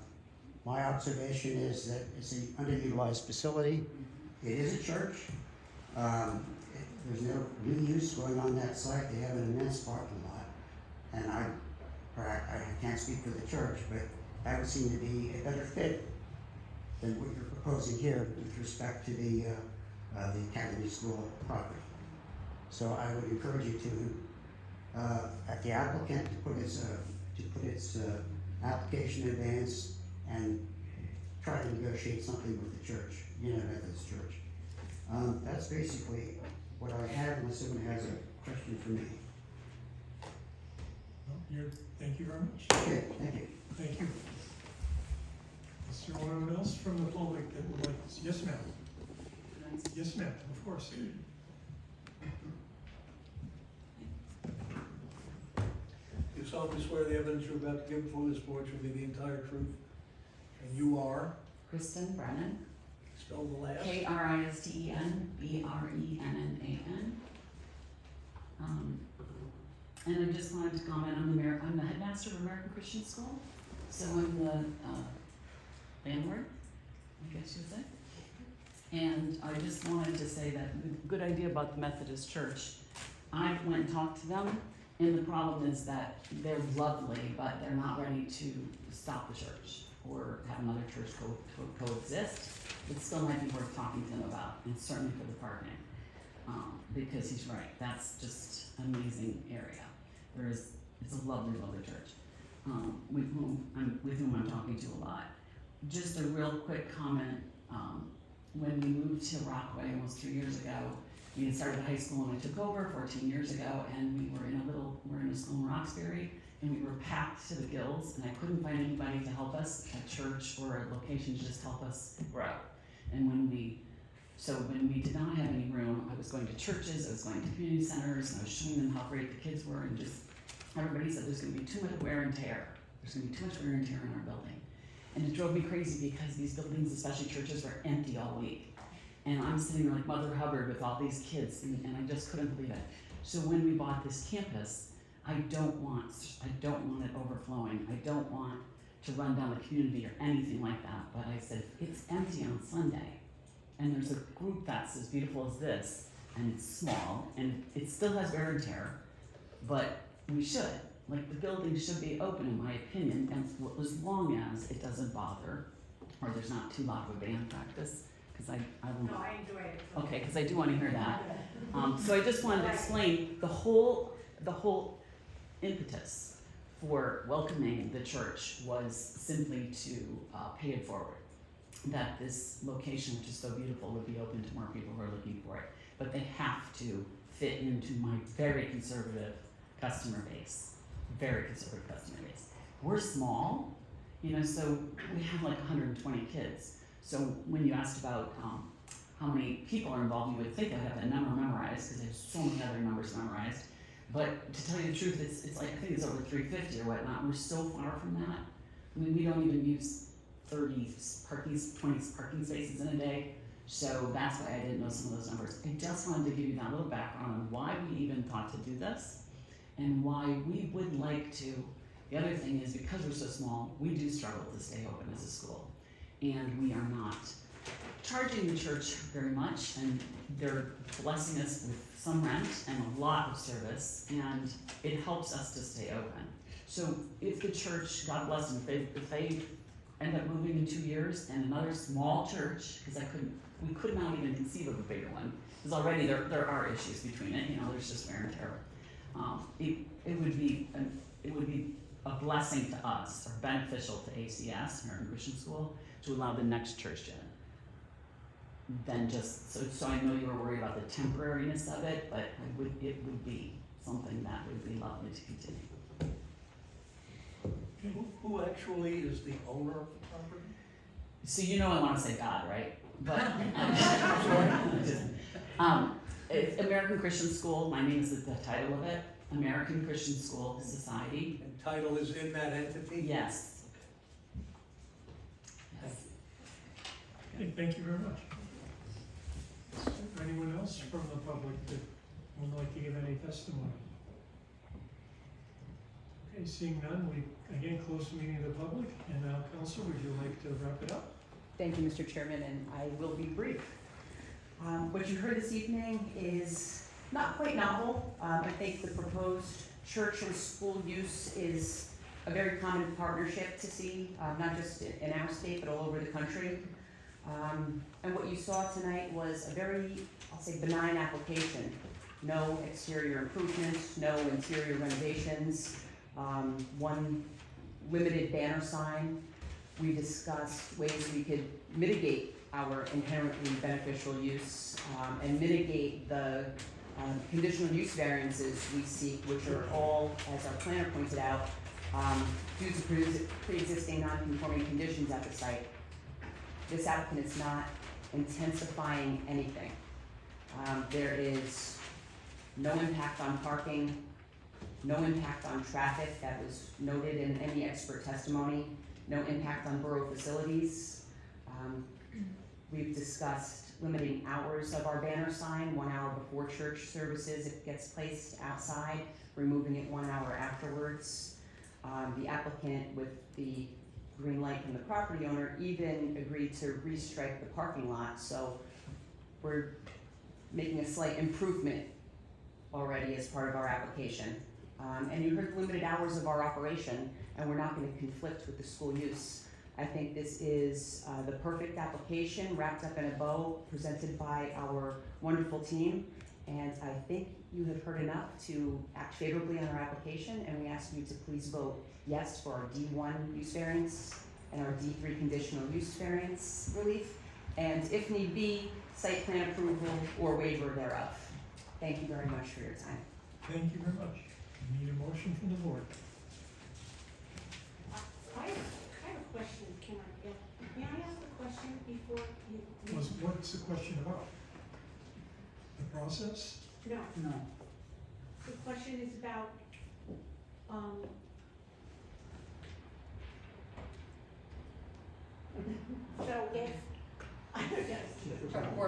My observation is that it's an underutilized facility. It is a church. There's no new use going on that site. They have an immense parking lot, and I can't speak for the church, but that would seem to be a better fit than what you're proposing here with respect to the Academy School property. So I would encourage you to, at the applicant, to put its application in advance and try to negotiate something with the church, United Methodist Church. That's basically what I have, unless someone has a question for me. Thank you very much. Okay, thank you. Thank you. Is there anyone else from the public that would like to? Yes, ma'am. Yes, ma'am, of course. You solemnly swear the evidence you're about to give before this board shall be the entire truth. And you are, Kristen Brennan, spell the last. Kristen Brennan. And I just wanted to comment, I'm the headmaster of American Christian School, so I'm the landlord, I guess you would say. And I just wanted to say that the good idea about the Methodist Church, I went and talked to them, and the problem is that they're lovely, but they're not ready to stop the church or have another church coexist. It still might be worth talking to them about, and certainly for the parking, because he's right, that's just an amazing area. It's a lovely, lovely church, with whom I'm talking to a lot. Just a real quick comment, when we moved to Rockaway almost 3 years ago, we had started high school when I took over 14 years ago, and we're in a school in Roxbury, and we were packed to the gills, and I couldn't find anybody to help us, a church or a location to just help us grow. And when we did not have any room, I was going to churches, I was going to community centers, and I was showing them how great the kids were, and just everybody said there's going to be too much wear and tear. There's going to be too much wear and tear in our building. And it drove me crazy because these buildings, especially churches, were empty all week. And I'm sitting there like Mother Hubbard with all these kids, and I just couldn't believe it. So when we bought this campus, I don't want it overflowing. I don't want to run down the community or anything like that. But I said, it's empty on Sunday, and there's a group that's as beautiful as this, and it's small, and it still has wear and tear, but we should. Like, the building should be open, in my opinion, and as long as it doesn't bother or there's not too loud of a band practice, because I don't. No, I enjoy it. so- Okay, because I do want to hear that. So I just wanted to explain the whole impetus for welcoming the church was simply to pay it forward. That this location, which is so beautiful, would be open to more people who are looking for it. But they have to fit into my very conservative customer base. Very conservative customer base. We're small, so we have like 120 kids. So when you asked about how many people are involved, you would think I have that number memorized, because there's so many other numbers memorized. But to tell you the truth, it's like, I think it's over 350 or whatnot. We're so far from that. I mean, we don't even use 20 parking spaces in a day. So that's why I didn't know some of those numbers. I just wanted to give you that little background on why we even thought to do this and why we would like to. The other thing is, because we're so small, we do struggle to stay open as a school. And we are not charging the church very much, and they're blessing us with some rent and a lot of service, and it helps us to stay open. So if the church, God bless them, if they end up moving in 2 years and another small church, because we could not even conceive of a bigger one, because already there are issues between it, there's just wear and tear. It would be a blessing to us, or beneficial to ACS, American Christian School, to allow the next church in. Then just, so I know you were worried about the temporariness of it, but it would be something that would be lovely to continue. Who actually is the owner of the property? So I want to say God, right? But it's American Christian School. My name is the title of it. American Christian School Society. And title is in that entity? Yes. Okay, thank you very much. Is there anyone else from the public that would like to give any testimony? Okay, seeing none, we again close the meeting to the public, and now, Council, would you like to wrap it up? Thank you, Mr. Chairman, and I will be brief. What you heard this evening is not quite novel. I think the proposed church and school use is a very common partnership to see, not just in our state, but all over the country. And what you saw tonight was a very, I'll say, benign application. No exterior improvements, no interior renovations, one limited banner sign. We discussed ways we could mitigate our inherently beneficial use and mitigate the conditional use variances we seek, which are all, as our planner pointed out, due to pre-existing non-conforming conditions at the site. This applicant is not intensifying anything. There is no impact on parking, no impact on traffic that was noted in any expert testimony, no impact on borough facilities. We've discussed limiting hours of our banner sign, 1 hour before church services, it gets placed outside, removing it 1 hour afterwards. The applicant, with the green light from the property owner, even agreed to restrike the parking lot, so we're making a slight improvement already as part of our application. And you heard limited hours of our operation, and we're not going to conflict with the school use. I think this is the perfect application, wrapped up in a bow, presented by our wonderful team, and I think you have heard enough to act favorably on our application, and we ask you to please vote yes for our D1 use variance and our D3 conditional use variance relief, and if need be, site plan approval or waiver thereof. Thank you very much for your time. Thank you very much. We need a motion from the board. I have a question, Cameron. May I ask a question before you? What's the question about? The process? No. No. The question is about, so if, I don't know.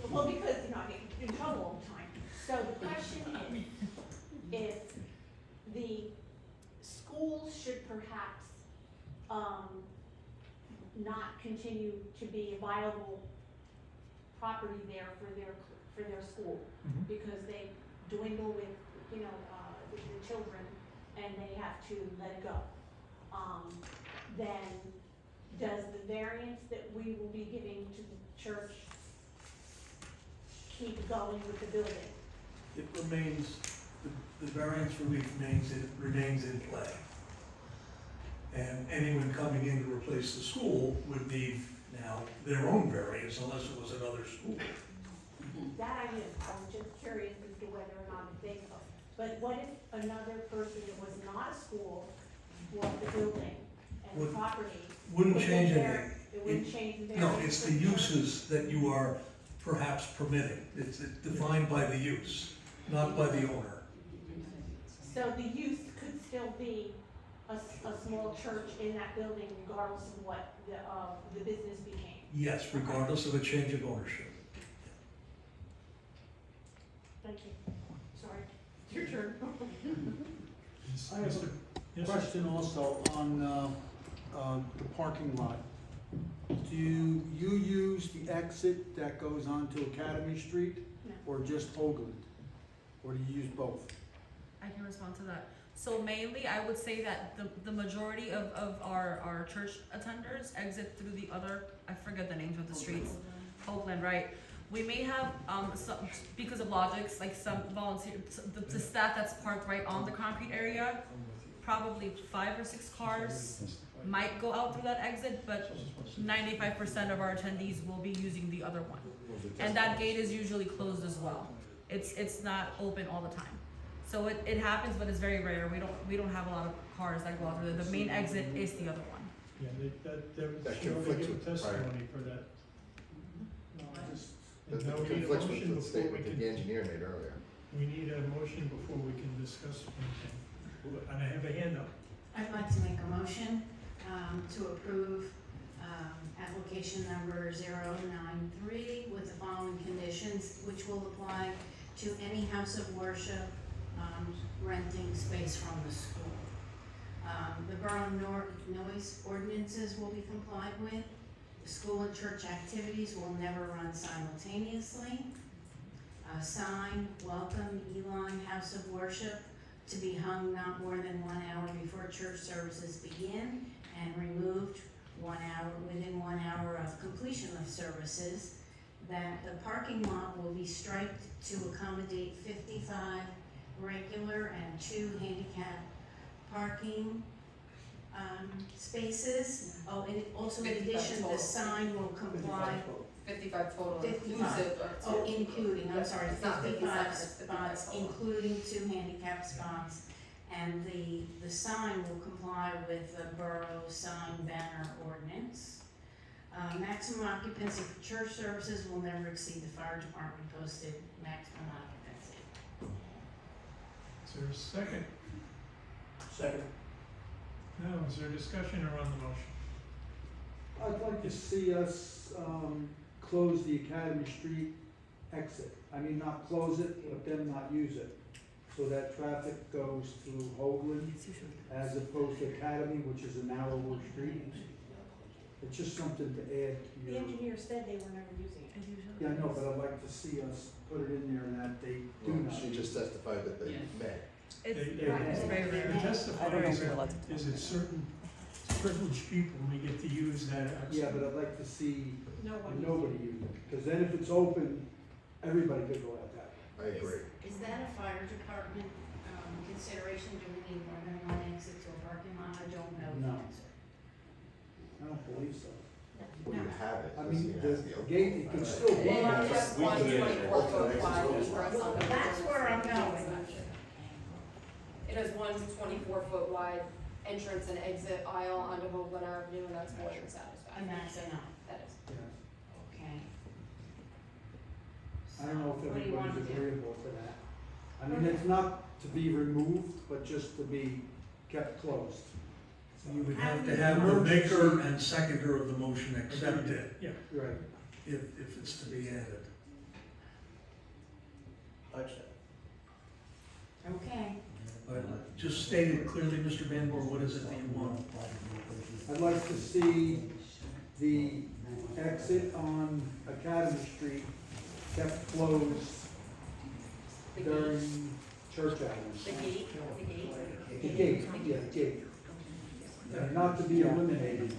Well, because, I get in trouble all the time. So the question is, if the schools should perhaps, not continue to be a viable property there for their school, because they dwindle with, the children, and they have to let it go. Then does the variance that we will be giving to the church keep going with the building? It remains, the variance relief remains in play. And anyone coming in to replace the school would need now their own variance unless it was another school. That I knew, I was just curious as to whether or not they, but what if another person that was not a school bought the building and the Wouldn't- property? Wouldn't Would change the anything. It wouldn't change the No, variance? it's for the church? uses that you are perhaps permitting. It's defined by the use, not by the owner. So the use could still be a small church in that building regardless of what the business became? Yes, regardless of a change of ownership. Thank you. Sorry, your turn. I have a question also on the parking lot. Do you use the exit that goes onto Academy Street No. or just Hoagland? Or do you use both? I can respond to that. So mainly, I would say that the majority of our church attenders exit through the other, I forget the names of the streets, Oakland, right? We may have, some, because of logics, like some volunteer, the staff that's parked right on the concrete area, probably 5 or 6 cars might go out through that exit, but 95% of our attendees will be using the other one. And that gate is usually closed as well. It's not open all the time. So it happens, but it's very rare. We don't have a lot of cars that go out through there. The main exit is the other one. Yeah, that That she already conflicts gave with testimony for that. And That now we need a conflicts motion with the before we statement that can, the engineer made earlier. we need a motion before we can discuss anything. And I have a hand up. I'd like to make a motion to approve application number 093 with the following conditions, which will apply to any house of worship renting space from the school. The borough noise ordinances will be complied with. The school and church activities will never run simultaneously. A sign, welcome Elon House of Worship, to be hung not more than 1 hour before church services begin and removed within 1 hour of completion of services. That the parking lot will be striped to accommodate 55 regular and 2 handicap parking spaces. Oh, and also in 55 addition, the total. sign will comply. 55 total 55. inclusive of Oh, two. including, I'm sorry, It's not 55 it's 55 spots, total. including 2 handicap spots. And the sign will comply with the borough sign banner ordinance. Maximum occupancy for church services will never exceed the fire department posted maximum occupancy. Is there a second? Second. No, is there discussion around the motion? I'd like to see us close the Academy Street exit. I mean, not close it, but then not use it. So that traffic goes through Hoagland as opposed to Academy, which is a narrower street. It's just something to add to The your. engineer said they were never using it. Yeah, I know, but I'd like to see us put it in there and that they do not. She just testified that they Yeah. met. It's very They rare. testify I don't know if is we're that- allowed to is it certain privileged people may get to use that access. Yeah, but I'd like to see No one nobody use it, because then if it's open, everybody could go out that way. I agree. Is that a fire department consideration? Do we need more than 1 exit to a parking lot? I don't know the No. answer. I don't believe so. Well, you have it. I doesn't mean, mean it the has to be open. gate, it can still be. Well, there. that's We one can get 24-foot wide it. express on the. That's where I'm going. It has one 24-foot wide entrance and exit aisle onto Hoagland Avenue, and that's more than satisfactory. And that's enough, That is. Yeah. okay? I don't know if What do you want everybody's to do? agreeable to that. I mean, it's not to be removed, but just to be kept closed. You would have to have the maker and seconder of the motion accept it Yeah. Right. if it's to be added. Okay. But just state it clearly, Mr. Van Born, what is it that you want? I'd like to see the exit on Academy Street kept closed during church hours. The gate, The gate, yeah, the gate. Not to be eliminated.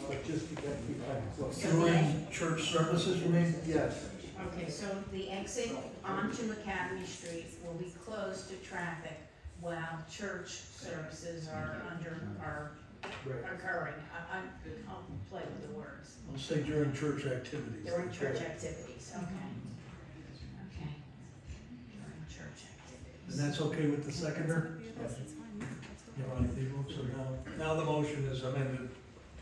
but just to keep that close. During church services, you mean? Yes. Okay, so the exit onto Academy Street will be closed to traffic while church services are Right. occurring. I'll play with the words. I'll say during church activities. During church activities, okay. Okay. During church activities. And that's okay with the seconder? You want to vote, so now the motion is amended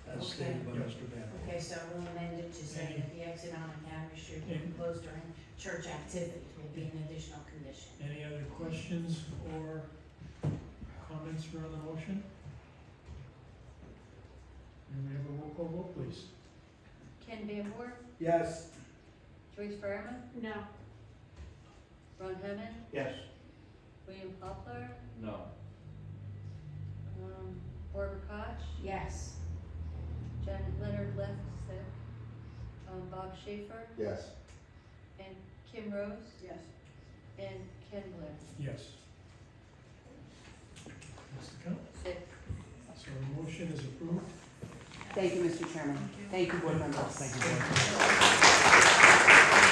as stated by Mr. Van. Okay, so we'll amend it to say that the exit on Academy Street will be closed during church activities will be an additional condition. Any other questions or comments for on the motion? And we have a roll call vote, please. Ken Van Boer, Yes. Joyce Fairman, No. Ron Hammond, Yes. William Poplar, No. Barbara Koch, Yes. Janet Leonard left, sick, Bob Schaefer, Yes. and Kim Rose, Yes. and Ken Blair. Yes. That's the count. 6. So the motion is approved. Thank you, Mr. Chairman. Thank you, board members. Thank you, board.